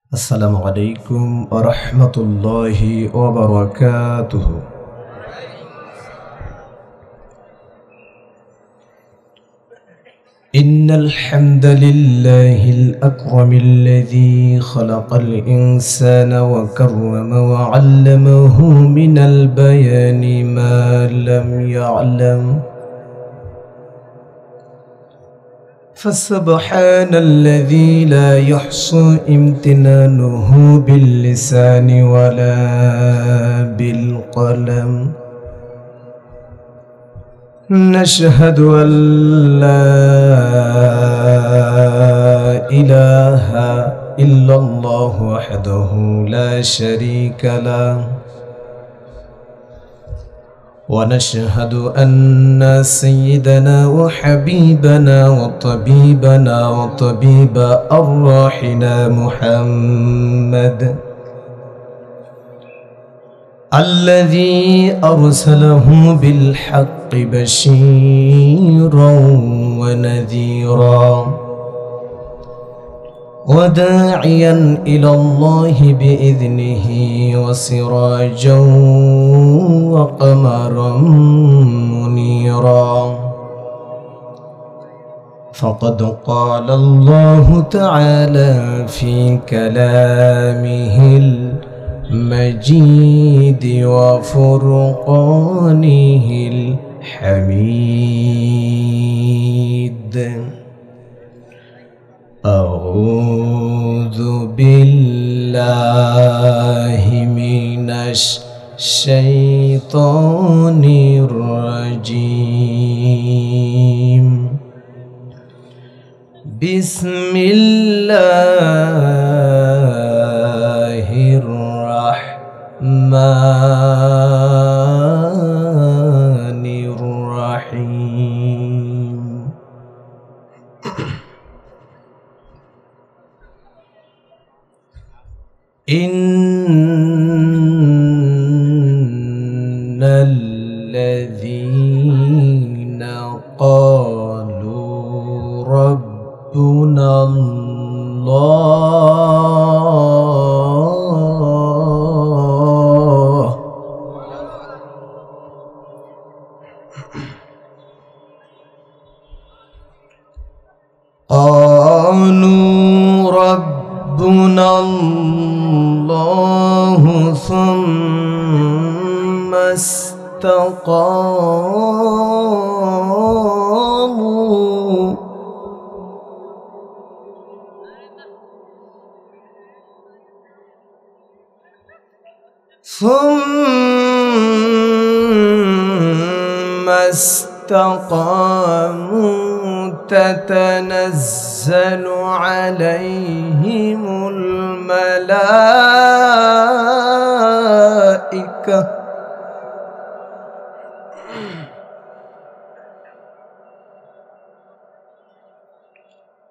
السلام عليكم ورحمة الله وبركاته. إن الحمد لله الأكرم الذي خلق الإنسان وكرم وعلمه من البيان ما لم يعلم، فسبحان الذي لا يحصى امتنانه باللسان ولا بالقلم. نشهد أن لا إله إلا الله وحده لا شريك له، ونشهد أن سيدنا وحبيبنا وطبيبنا وطبيب أرواحنا محمد الذي أرسله بالحق بشيرا ونذيرا وداعيا إلى الله بإذنه وسراجا وقمرا منيرا. فقد قال الله تعالى في كلامه المجيد وفرقانه الحميد: أعوذ بالله من الشيطان الرجيم. بسم الله الرحمن الرحيم. إن الذين قالوا ربنا الله قالوا ربنا الله ثم استقاموا تتنزل عليهم الملائكة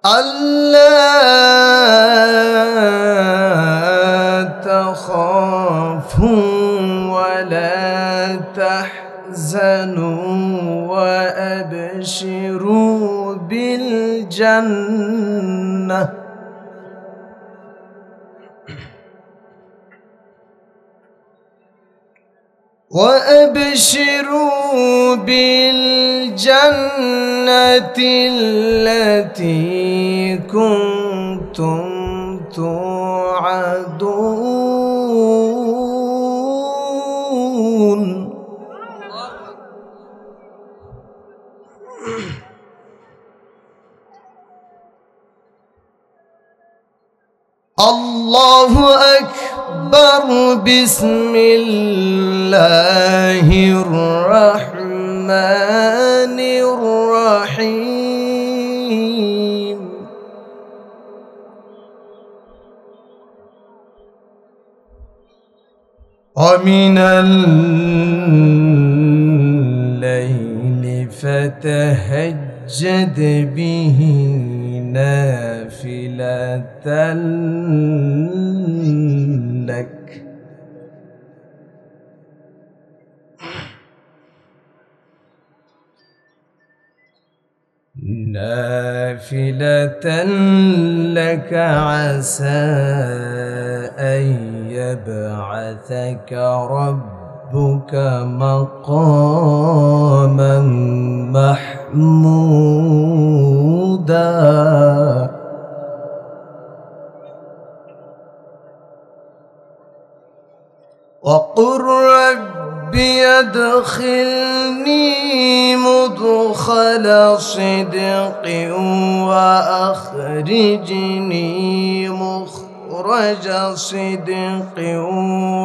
ألا تخافوا ولا تحزنوا وأبشروا بالجنة التي كنتم توعدون. الله أكبر. بسم الله الرحمن الرحيم. ومن الليل فتهجد به نافلة لك عسى يبعثك ربك مقاما محمودا وقل رب ادخلني مدخل صدق وأخرجني مخرج صدق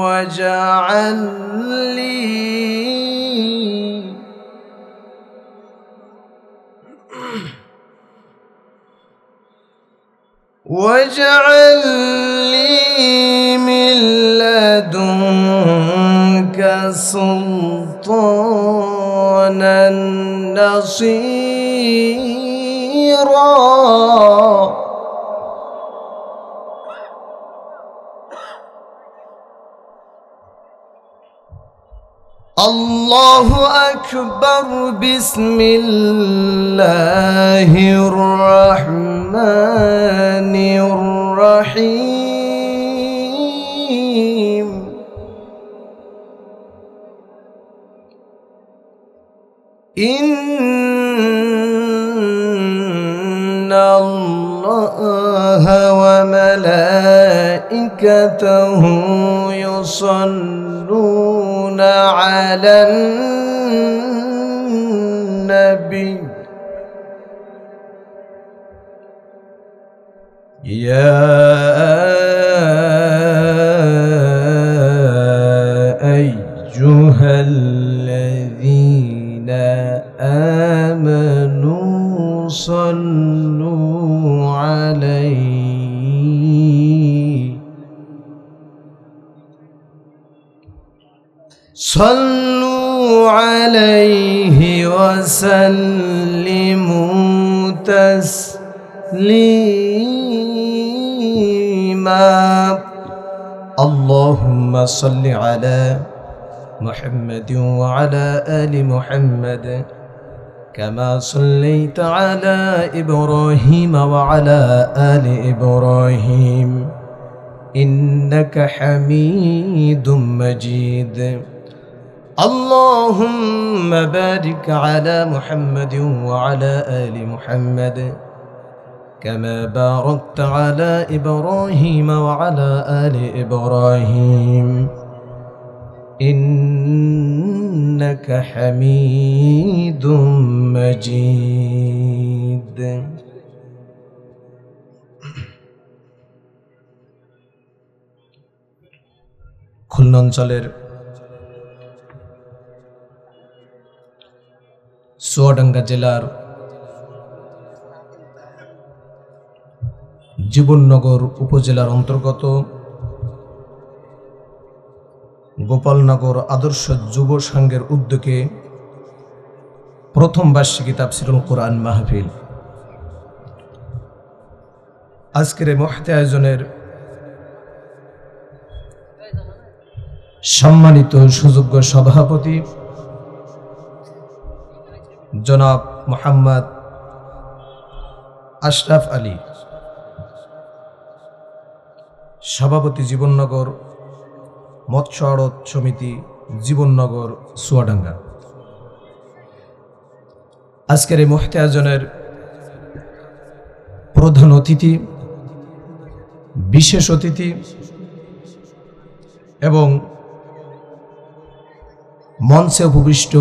واجعل لي من لدنك سلطانا نصيرا الله أكبر بسم الله الرحمن الرحيم إن الله وملائكته يصلون على النبي يا أيها الذين آمنوا صلوا عليه وسلموا تسليما اللهم صل على محمد وعلى آل محمد كما صليت على إبراهيم وعلى آل إبراهيم إنك حميد مجيد اللهم بارك على محمد وعلى آل محمد كما باركت على إبراهيم وعلى آل إبراهيم إنك حميد مجيد খুলনা অঞ্চলের চুয়াডাঙ্গা জেলার জীবননগর উপজেলার অন্তর্গত গোপালনগর আদর্শ যুব সংঘের উদ্যোগে প্রথম বার্ষিকী তাফসীরুল কোরআন মাহফিল আজকের এই মহতি আয়োজনের সম্মানিত সুযোগ্য সভাপতি জনাব মোহাম্মদ আশরাফ আলী, সভাপতি জীবননগর মৎস্য আড়ত সমিতি জীবননগর চুয়াডাঙ্গা। আজকের এই মহতি আয়োজনের প্রধান অতিথি, বিশেষ অতিথি এবং মঞ্চে উপবিষ্ট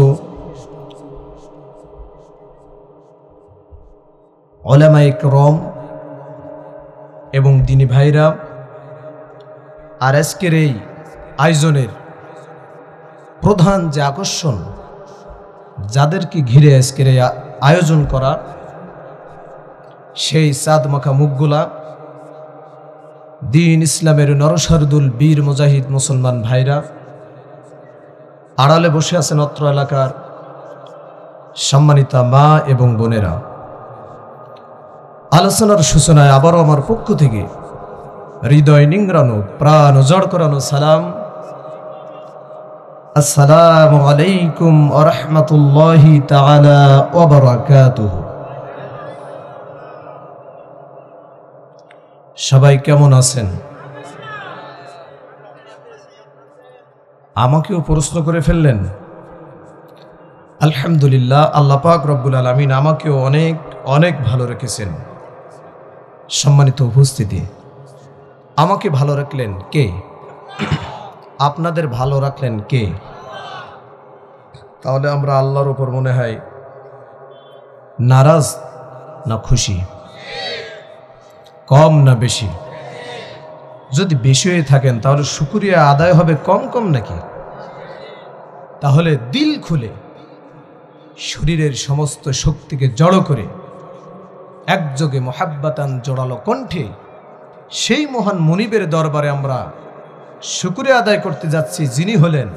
উলামায়ে কেরাম এবং দিনী ভাইরা, আর আজকের এই আয়োজনের প্রধান যে আকর্ষণ, যাদেরকে ঘিরে আজকের এই আয়োজন করা, সেই চাঁদ মাখা মুখগুলা দিন ইসলামের নরসারদুল বীর মুজাহিদ মুসলমান ভাইরা, আড়ালে বসে আছেন অত্র এলাকার সম্মানিতা মা এবং বোনেরা। আলোচনার সূচনায় আবারও আমার পক্ষ থেকে হৃদয় নিংড়ানো, প্রাণ উজাড় করানো সালাম, আসসালামু আলাইকুম ওয়া রাহমাতুল্লাহি তাআলা ওয়া বারাকাতুহু। সবাই কেমন আছেন? আমাকেও প্রশ্ন করে ফেললেন। আলহামদুলিল্লাহ, আল্লাহ পাক রব্বুল আলামিন আমাকেও অনেক অনেক ভালো রেখেছেন। সম্মানিত উপস্থিতি, আমাকে ভালো রাখলেন কে? আপনাদের ভালো রাখলেন কে? তাহলে আমরা আল্লাহর উপর মনে হয় নারাজ না খুশি? কম না বেশি? যদি বেশি হয়ে থাকেন তাহলে শুকরিয়া আদায় হবে কম কম নাকি? তাহলে দিল খুলে শরীরের সমস্ত শক্তিকে জড়ো করে একযোগে মোহাব্বাতান জোড়ালো কণ্ঠে সেই মহান মুনিবের দরবারে আমরা শুকরিয়া আদায় করতে যাচ্ছি, যিনি হলেন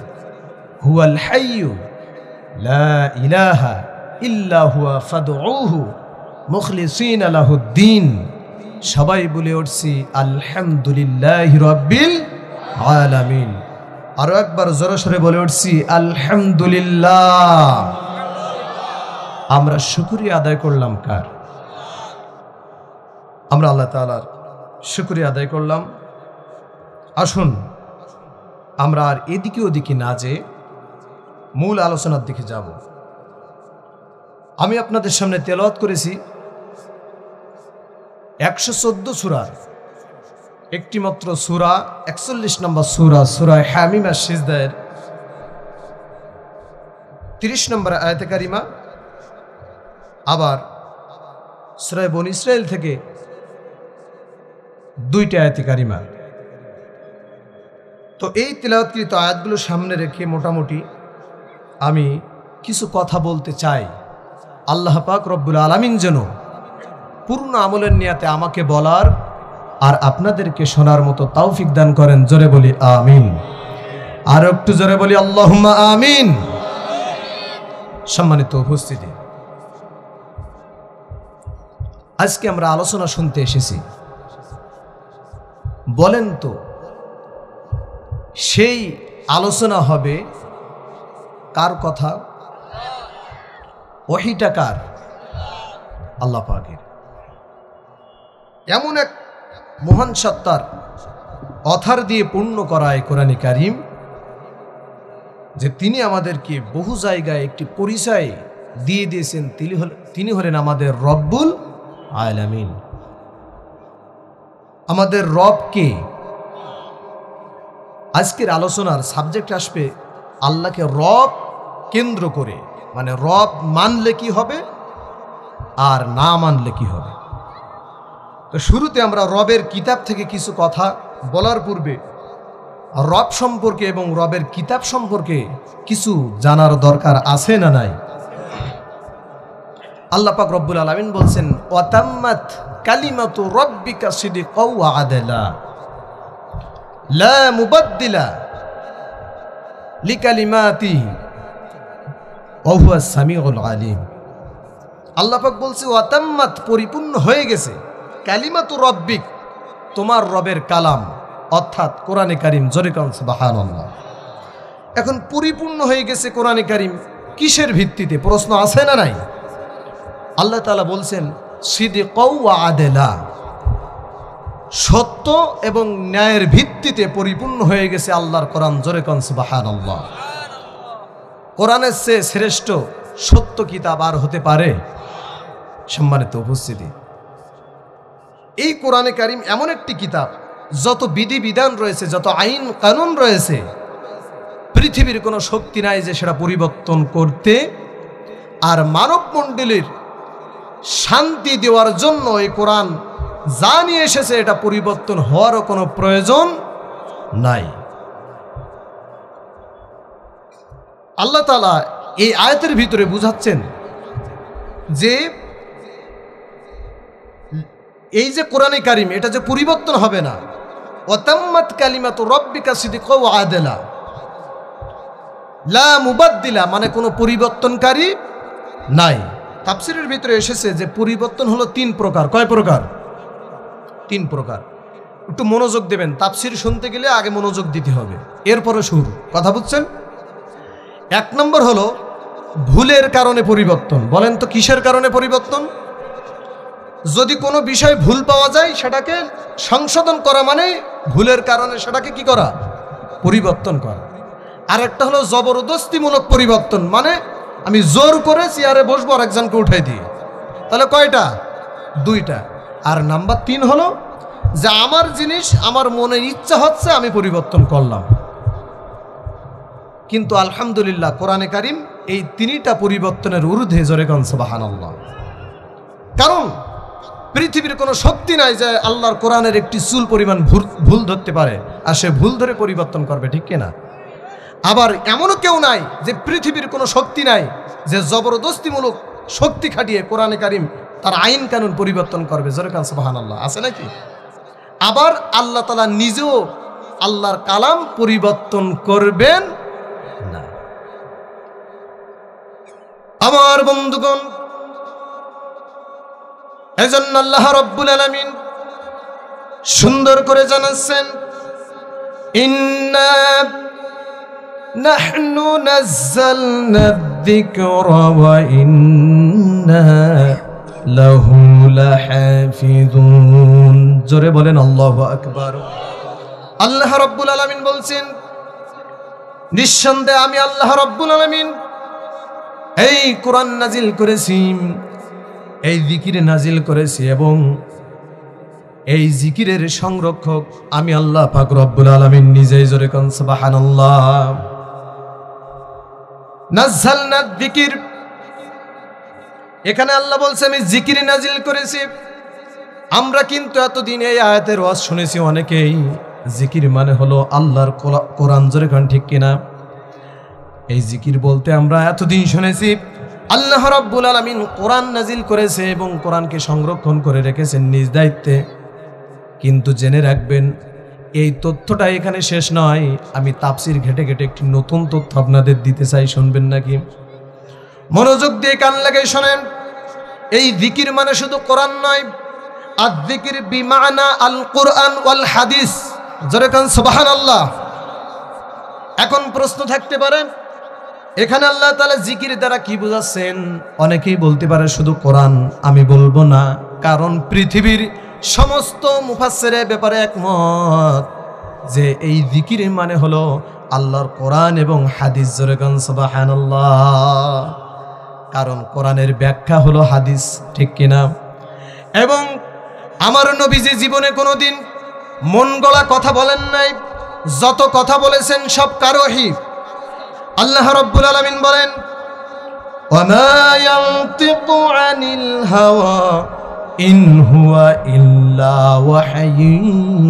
হুয়াল হাইয়্যু লা ইলাহা ইল্লা হুয়া ফাদউহু মুখলিসিনা লাহুদ্দিন। সবাই বলে উঠছি আলহামদুলিল্লাহি রাব্বিল আলামিন। আরো একবার জোরে সোরে বলে উঠছি আলহামদুলিল্লাহ। আমরা শুকরিয়া আদায় করলাম কার? আমরা আল্লাহ তাআলার শুকরিয়া আদায় করলাম। আসুন আমরা আর এদিকে ওদিকে না যেয়ে মূল আলোচনার দিকে যাব। আমি আপনাদের সামনে তেলাওয়াত করেছি 114 সূরার একটি মাত্র সূরা, 41 নম্বর সূরা, সূরা হামিম আশ-সিজদার 30 নম্বর আয়াতে কারিমা, আবার সূরা বনী ইসরাইল থেকে 2টি আয়াতে কারিমা। তো এই তিলাওয়াতকৃত আয়াতগুলো সামনে রেখে মোটামুটি আমি কিছু কথা বলতে চাই। আল্লাহ পাক রব্বুল আলামিন যেন পূর্ণ আমলের নিয়াতে আমাকে বলার আর আপনাদেরকে শোনার মতো তৌফিক দান করেন। জোরে বলি আমিন। আর একটু জোরে বলি আল্লাহুম্মা আমিন। সম্মানিত উপস্থিতি, আজকে আমরা আলোচনা শুনতে এসেছি। বলেন তো সেই আলোচনা হবে কার কথা? ওহীটা কার? আল্লাহ পাকের। এমন এক মহান সত্তার অথার দিয়ে পূর্ণ করায় কোরআনে কারিম, যে তিনি আমাদেরকে বহু জায়গায় একটি পরিচয় দিয়ে দিয়েছেন। তিনি হলেন আমাদের রব্বুল আলামিন। আমাদের রব কে? আজকের আলোচনার সাবজেক্ট আসবে আল্লাহকে রব কেন্দ্র করে, মানে রব মানলে কি হবে আর না মানলে কি হবে। তো শুরুতে আমরা রবের কিতাব থেকে কিছু কথা বলার পূর্বে রব সম্পর্কে এবং রবের কিতাব সম্পর্কে কিছু জানার দরকার আছে না নাই? আল্লাহ পাক রব্বুল আলামিন বলছেন ওয়াতাম্মাত কালিমাতু রাব্বিকা সিদকাও ওয়া আদলা লা মুবাদদিলা লিকালিমাতিহি ওয়া হুয়াস সামিউল আলিম। আল্লাহ পাক বলছে ওয়াতাম্মাত, পরিপূর্ণ হয়ে গেছে, কালিমাতু রাব্বিক, তোমার রবের কালাম অর্থাৎ কোরআনে কারিম। জোরে কোন সুবহানাল্লাহ। এখন পরিপূর্ণ হয়ে গেছে কোরআনে কারিম কিসের ভিত্তিতে? প্রশ্ন আছে না নাই? আল্লাহ তাআলা বলছেন সিদকাও ওয়া আদলা, সত্য এবং ন্যায়ের ভিত্তিতে পরিপূর্ণ হয়ে গেছে আল্লাহর কোরআন। জোরে কোন সুবহানাল্লাহ। কোরআনের চেয়ে শ্রেষ্ঠ সত্য কিতাব আর হতে পারে? সম্মানিত উপস্থিতি, এই কোরআনে কারিম এমন একটি কিতাব, যত বিধিবিধান রয়েছে, যত আইন কানুন রয়েছে, পৃথিবীর কোনো শক্তি নাই যে সেটা পরিবর্তন করতে। আর মানব মণ্ডলীর শান্তি দেওয়ার জন্য এই কোরআন যা নিয়ে এসেছে এটা পরিবর্তন হওয়ারও কোনো প্রয়োজন নাই। আল্লাহ তাআলা এই আয়াতের ভিতরে বুঝাচ্ছেন যে এই যে কোরআনে কারিম, এটা যে পরিবর্তন হবে না। ওয়াতাম্মাত কালিমাতু রাব্বিকা সিদকাও ওয়া আদলা লা মুবাদদিলা, মানে কোনো পরিবর্তনকারী নাই। তাফসীরের ভিতরে এসেছে যে পরিবর্তন হলো 3 প্রকার। কয় প্রকার? 3 প্রকার। একটু মনোযোগ দেবেন, তাফসীর শুনতে গেলে আগে মনোযোগ দিতে হবে, এরপরে শুরু। কথা বুঝছেন? 1 নম্বর হলো ভুলের কারণে পরিবর্তন। বলেন তো কিসের কারণে পরিবর্তন? যদি কোনো বিষয় ভুল পাওয়া যায় সেটাকে সংশোধন করা, মানে ভুলের কারণে সেটাকে কি করা? পরিবর্তন করা। আর একটা হলো জবরদস্তিমূলক পরিবর্তন, মানে আমি জোর করে চেয়ারে বসবো আর একজনকে উঠাই দিয়ে। তাহলে কয়টা? দুইটা। আর নাম্বার 3 হলো যে আমার জিনিস আমার মনের ইচ্ছা হচ্ছে আমি পরিবর্তন করলাম। কিন্তু আলহামদুলিল্লাহ কোরআনে কারিম এই 3টা পরিবর্তনের ঊর্ধ্বে, জোরে কোন সুবহানাল্লাহ। কারণ পৃথিবীর কোনো শক্তি নাই যে আল্লাহর কোরআনের একটি চুল পরিমাণ ভুল ধরতে পারে আর সে ভুল ধরে পরিবর্তন করবে, ঠিক কিনা? আবার এমনও কেউ নাই যে পৃথিবীর কোনো শক্তি নাই যে জবরদস্তিমূলক শক্তি খাটিয়ে কোরআনে কারিম তার আইন কানুন পরিবর্তন করবে, জোরে কোন সুবহানাল্লাহ। আছে নাকি? আবার আল্লাহ তাআলা নিজেও আল্লাহর কালাম পরিবর্তন করবেন না। আমার বন্ধুগণ, এজন্য আল্লাহ রাব্বুল আলামিন সুন্দর করে জানাচ্ছেন, ইন্না নাহনু নাযালনা যিকরা ওয়া ইন্না লাহু লাহাফিজুন। জোরে বলেন আল্লাহু আকবার। আল্লাহ রাব্বুল আলামিন বলছেন, নিঃসন্দেহে আমি আল্লাহ রাব্বুল আলামিন এই কোরআন নাজিল করেছি, এই জিকির নাজিল করেছি, এবং এই জিকিরের সংরক্ষক আমি আল্লাহ পাক রব্বুল আলামিন নিজেই। জোরে কোন সুবহানাল্লাহ। নাযালনা যিকির, এখানে আল্লাহ বলছে আমি জিকির নাজিল করেছি। আমরা কিন্তু এতদিন এই আয়াতের ওয়াজ শুনেছি অনেকেই, জিকির মানে হলো আল্লাহর কোরআন। জোরে কোন ঠিক কিনা? এই জিকির বলতে আমরা এতদিন শুনেছি আল্লাহ রাব্বুল আলামিন কোরআন নাজিল করেছে এবং কোরআনকে সংরক্ষণ করে রেখেছেন নিজ দায়িত্বে। কিন্তু জেনে রাখবেন, এই তথ্যটা এখানে শেষ নয়। আমি তাফসীর ঘেটে ঘেটে একটি নতুন তথ্য আপনাদের দিতে চাই, শুনবেন নাকি? মনোযোগ দিয়ে কান লাগাই শোনেন। এই জিকির মানে শুধু কোরআন নয়, আয-যিকির বিমানা আল কোরআন ওয়াল হাদিস। জোরে কোন সুবহানাল্লাহ। এখন প্রশ্ন থাকতে পারে, এখানে আল্লাহ তাআলা জিকির দ্বারা কি বোঝাচ্ছেন? অনেকেই বলতে পারে শুধু কোরআন। আমি বলবো না, কারণ পৃথিবীর সমস্ত মুফাসসিরে ব্যাপারে একমত যে এই জিকির মানে হলো আল্লাহর কোরআন এবং হাদিস। জোরে কোন সুবহানাল্লাহ। কারণ কোরআনের ব্যাখ্যা হলো হাদিস, ঠিক কিনা? এবং আমার নবীজি জীবনে কোনোদিন মন গড়া কথা বলেন নাই। যত কথা বলেছেন সব কার ওহী। আল্লাহ রাব্বুল আলামিন বলেন, ওয়ামা ইয়ানতিকু আনিল হাওয়া ইন হুয়া ইল্লা ওয়াহয়ুন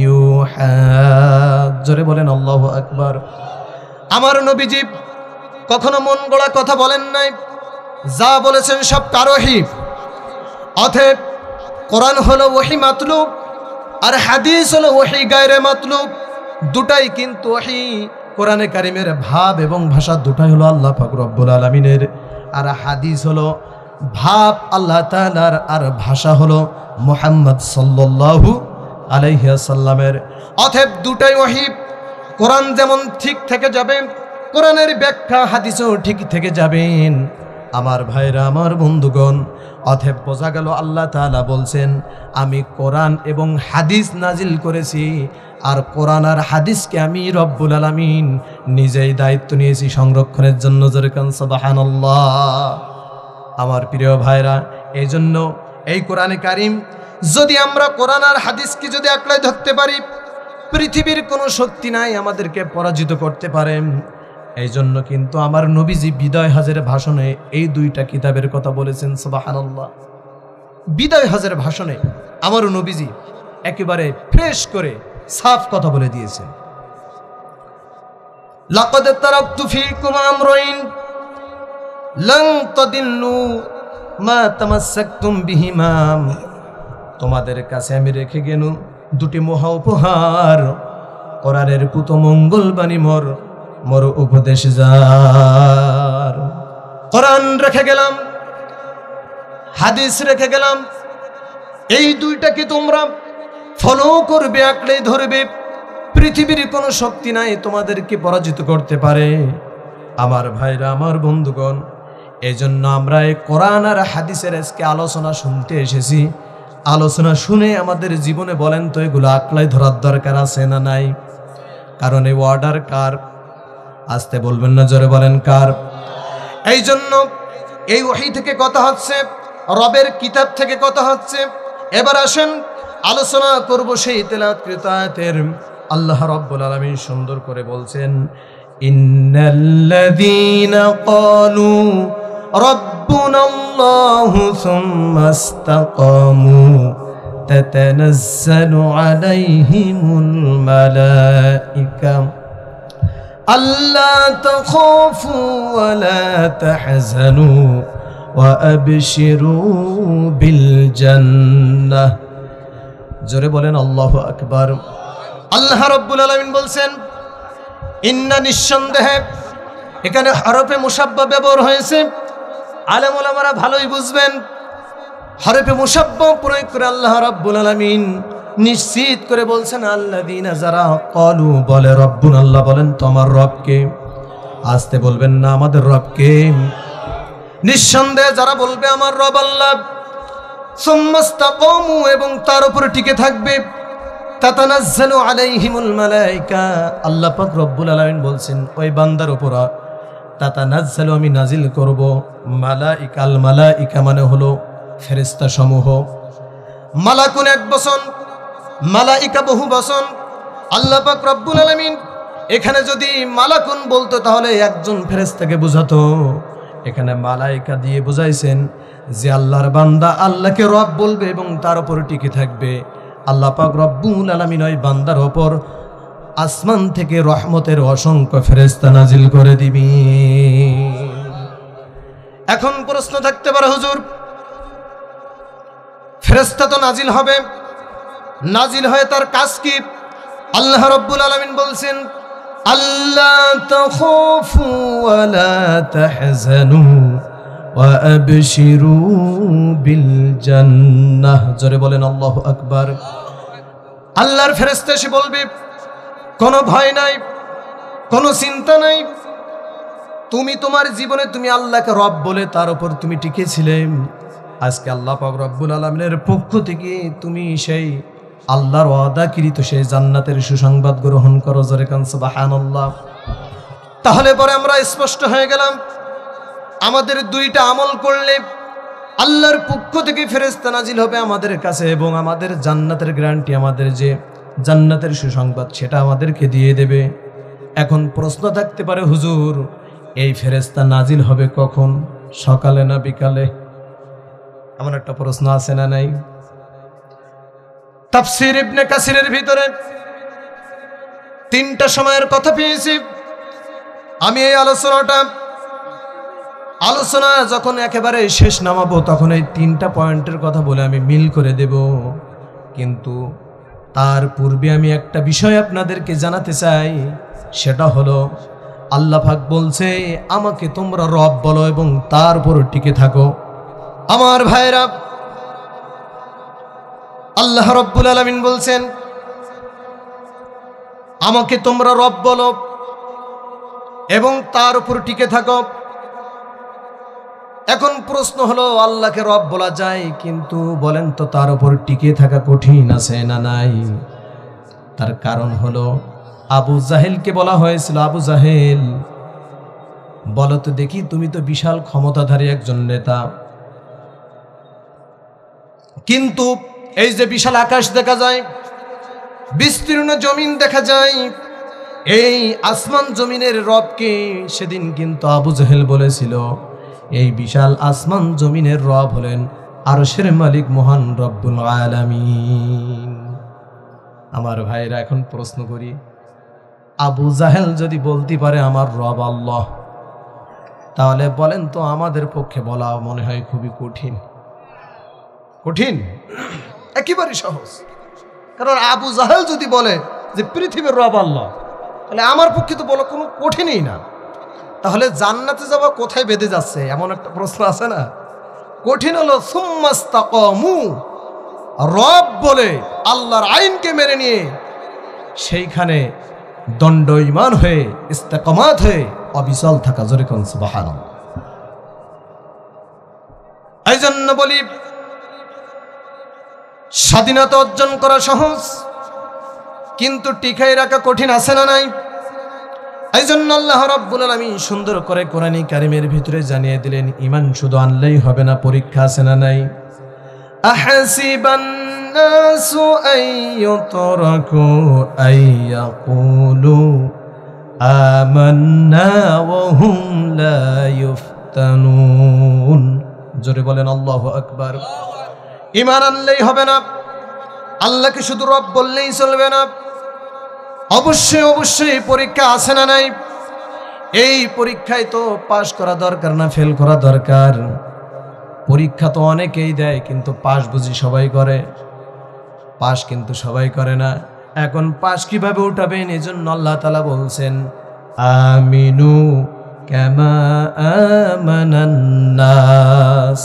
ইউহা। জোরে বলেন আল্লাহু আকবার। আমার নবীজি কখনো মন গড়া কথা বলেন নাই, যা বলেছেন সব কার ওহী। অতএব কোরআন হলো ওহী মাতলুব আর হাদিস হলো ওহী গায়রে মাতলুব। দুটাই কিন্তু ওহী। কোরআনে কারিমের ভাব এবং ভাষা দুটাই হলো আল্লাহ পাক রব্বুল আলামিনের, আর হাদিস হলো ভাব আল্লাহ তাআলার, আর ভাষা হলো মুহাম্মদ সাল্লাল্লাহু আলাইহি ওয়াসাল্লামের। অতএব দুটাই ওহী। কোরআন যেমন ঠিক থেকে যাবে, কোরআনের ব্যাখ্যা হাদিসও ঠিক থেকে যাবেন। আমার ভাইরা, আমার বন্ধুগণ, অতএব বোঝা গেল আল্লাহ তাআলা বলছেন আমি কোরআন এবং হাদিস নাজিল করেছি, আর কোরআন আর হাদিসকে আমি রব্বুল আলামিন নিজেই দায়িত্ব নিয়েছি সংরক্ষণের জন্য। জোরে কোন সুবহানাল্লাহ। আমার প্রিয় ভাইরা, এই জন্য এই কোরআনে কারিম যদি আমরা কোরআন আর হাদিসকে যদি একলাই ধরতে পারি, পৃথিবীর কোনো শক্তি নাই আমাদেরকে পরাজিত করতে পারে। এই জন্য কিন্তু আমার নবীজি বিদায় হজের ভাষণে এই দুইটা কিতাবের কথা বলেছেন। সুবহানাল্লাহ। বিদায় হজের ভাষণে আমার নবীজি একেবারে ফ্রেশ করে সাফ কথা বলে দিয়েছেন। লাকাদ তারাকতু ফীকুম আমরাইন লান তাদিল্লু মা তামাসসাকতুম বিহিমা। তোমাদের কাছে আমি রেখে গেল দুটি মহা উপহার, কোরআনের পুত মঙ্গল বাণী মোর উপদেশ যার। কোরআন রেখে গেলাম, হাদিস রেখে গেলাম। এই দুইটাকে তোমরা ফলো করবে, আঁকড়ে ধরবে। পৃথিবীর কোনো শক্তি নাই তোমাদেরকে পরাজিত করতে পারে। আমার ভাইরা, আমার বন্ধুগণ, এই জন্য আমরা এই কোরআন আর হাদিসের আজকে আলোচনা শুনতে এসেছি। আলোচনা শুনে আমাদের জীবনে বলেন তো এগুলো আঁকড়াই ধরার দরকার আছে না নাই? কারণ এই অর্ডার কার? আসতে বলবেন না, জোরে বলেন কার? এই জন্য এই ওহী থেকে কথা হচ্ছে, রবের কিতাব থেকে কথা হচ্ছে। এবার আসেন আলোচনা করব সেই তেলাওয়াতকৃত আয়াতের। আল্লাহ রাব্বুল আলামিন সুন্দর করে বলছেন, ইন্নাল্লাযীনা ক্বালু রাব্বুনাল্লাহু সুম্মা ইসতাকামু তাতানাজ্জালু আলাইহিমুল মালায়েকা আল্লা তাখাফু ওয়া লা তাহজানু ওয়া আবশিরু বিল জান্নাহ। জোরে বলেন আল্লাহু আকবার। আল্লাহ রাব্বুল আলামিন বলছেন, ইন্না, নিঃসন্দেহে, এখানে হরফে মুসাব্বা ব্যবহার হয়েছে। আলেম ওলামারা ভালোই বুঝবেন, হরফে মুসাব্বা প্রয়োগ করে আল্লাহ রাব্বুল আলামিন নিশ্চিত করে বলছেন, আল্লাযীনা, যারা ক্বালু, বলে, রব্বুন, আল্লাহ বলেন তোমার রবকে। আসতে বলবেন না, আমাদের রবকে। নিঃসন্দেহে যারা বলবে আমার রব আল্লাহ, সুম্মা ইসতাকামু, এবং তার উপরে টিকে থাকবে, তাতানাজ্জালু আলাইহিমুল মালায়েকা, আল্লাহ পাক রব্বুল আলামিন বলছেন ওই বান্দার উপর তাতানাজ্জালু, আমি নাজিল করব, মালায়েকা। আল মালায়েকা মানে হলো ফেরেশতা সমূহ। মালাকুন এক বচন, মালায়েকা বহু বচন। আল্লাহ পাক রব্বুল আলামিন এখানে যদি মালাকুন বলতো তাহলে একজন ফেরেশতাকে বোঝাতো। এখানে মালায়েকা দিয়ে বুঝাইছেন যে আল্লাহর বান্দা আল্লাহকে রব বলবে এবং তার উপর টিকে থাকবে। আল্লাহ পাক রব্বুল আলামিন ওই বান্দার ওপর আসমান থেকে রহমতের অসংখ্য ফেরেশতা নাজিল করে দিবি। এখন প্রশ্ন থাকতে পারে, হুজুর, ফেরেশতা তো নাজিল হবে, নাজিল হয়ে তার কাজ কি? আল্লাহ রাব্বুল আলামিন বলছেন, আল্লা তাখাফু ওয়া লা তাহজানু ওয়া আবশিরু বিল জান্নাহ। জোরে বলেন আল্লাহু আকবার। আল্লাহর ফেরেশতা এসে বলবে, কোনো ভয় নাই, কোনো চিন্তা নাই, তুমি তোমার জীবনে তুমি আল্লাহকে রব বলে তার উপর তুমি টিকেছিলে। আজকে আল্লাহ পাক রব্বুল আলামিনের পক্ষ থেকে তুমি সেই আল্লাহর ওয়াদাকৃত সেই জান্নাতের সুসংবাদ গ্রহণ করো। জোরে কান সুবহানাল্লাহ। তাহলে পরে আমরা স্পষ্ট হয়ে গেলাম, আমাদের দুইটা আমল করলে আল্লাহর পক্ষ থেকে ফেরেশতা নাজিল হবে আমাদের কাছে এবং আমাদের জান্নাতের গ্যারান্টি, আমাদের যে জান্নাতের সুসংবাদ সেটা আমাদেরকে দিয়ে দেবে। এখন প্রশ্ন থাকতে পারে, হুজুর, এই ফেরেশতা নাজিল হবে কখন, সকালে না বিকালে? এমন একটা প্রশ্ন আছে না নাই? তাফসীর ইবনে কাসিরের ভিতরে তিনটা সময়ের কথা পেয়েছি। আমি এই আলোচনা যখন একেবারে শেষ নামাবো তখন এই তিনটা পয়েন্টের কথা বলে আমি মিল করে দেব। কিন্তু তার পূর্বে আমি একটা বিষয় আপনাদেরকে জানাতে চাই, সেটা হলো আল্লাহ পাক বলছে আমাকে তোমরা রব বলো এবং তার উপর টিকে থাকো। আমার ভাইরা, আল্লাহ রাব্বুল আলামিন বলছেন আমাকে তোমরা রব বলো এবং তার উপর টিকে থাকো। এখন প্রশ্ন হলো, আল্লাহকে রব বলা যায়, কিন্তু বলেন তো তার উপর টিকে থাকা কঠিন আছে না নাই? তার কারণ হলো আবু জাহেলকে বলা হয়েছিল, আবু জাহেল, বলো তো দেখি, তুমি তো বিশাল ক্ষমতাধারী একজন নেতা, কিন্তু এই যে বিশাল আকাশ দেখা যায়, বিস্তীর্ণ জমিন দেখা যায়, এই আসমান জমিনের রবকে সেদিন কিন্তু আবু জাহেল বলেছিল এই বিশাল আসমান জমিনের রব হলেন আরশের মালিক মহান রব্বুল আলামিন। আমার ভাইরা, এখন প্রশ্ন করি, আবু জাহেল যদি বলতে পারে আমার রব আল্লাহ, তাহলে বলেন তো আমাদের পক্ষে বলা মনে হয় খুবই কঠিন? কঠিন? একেবারে সহজ। কারণ আবু জাহেল যদি বলে যে পৃথিবীর রব আল্লাহ, তাহলে আমার পক্ষে তো বলা কোনো কঠিনই না। তাহলে জান্নাতে যাওয়া কোথায় বেঁধে যাচ্ছে, এমন একটা প্রশ্ন আছে না? কঠিন হলো সুম্মা ইসতাকামু, রব বলে আল্লাহর আইনকে মেনে নিয়ে সেইখানে দণ্ডায়মান হয়ে ইস্তেকামাত হয়ে অবিচল থাকা। জোরে কোন সুবহানাল্লাহ। এই জন্য বলি, স্বাধীনতা অর্জন করা সহজ, কিন্তু টিকাই রাখা কঠিন আছে না নাই? এই জন্য আল্লাহ রাব্বুল আলামিন সুন্দর করে কোরআনে কারিমের ভিতরে জানিয়ে দিলেন, ঈমান শুধু আনলেই হবে না, পরীক্ষা আছে না নাই? আহাসিবান নাসু আইয়ুতরাকু আইয়াকুলু আমান্না ওয়া হুম লা ইফতানুন। জোরে বলেন আল্লাহু আকবার। ঈমান আনলেই হবে না, আল্লাহকে শুধু রব বললেই চলবে না, অবশ্যই অবশ্যই পরীক্ষা আছে না নাই? এই পরীক্ষায় তো পাশ করা দরকার না ফেল করা দরকার? পরীক্ষা তো অনেকেই দেয়, কিন্তু পাশ বুঝি সবাই করে? পাশ কিন্তু সবাই করে না। এখন পাশ কিভাবে উঠাবেন? এজন্য আল্লাহ তাআলা বলছেন, আমিনু কামা আমানান নাস।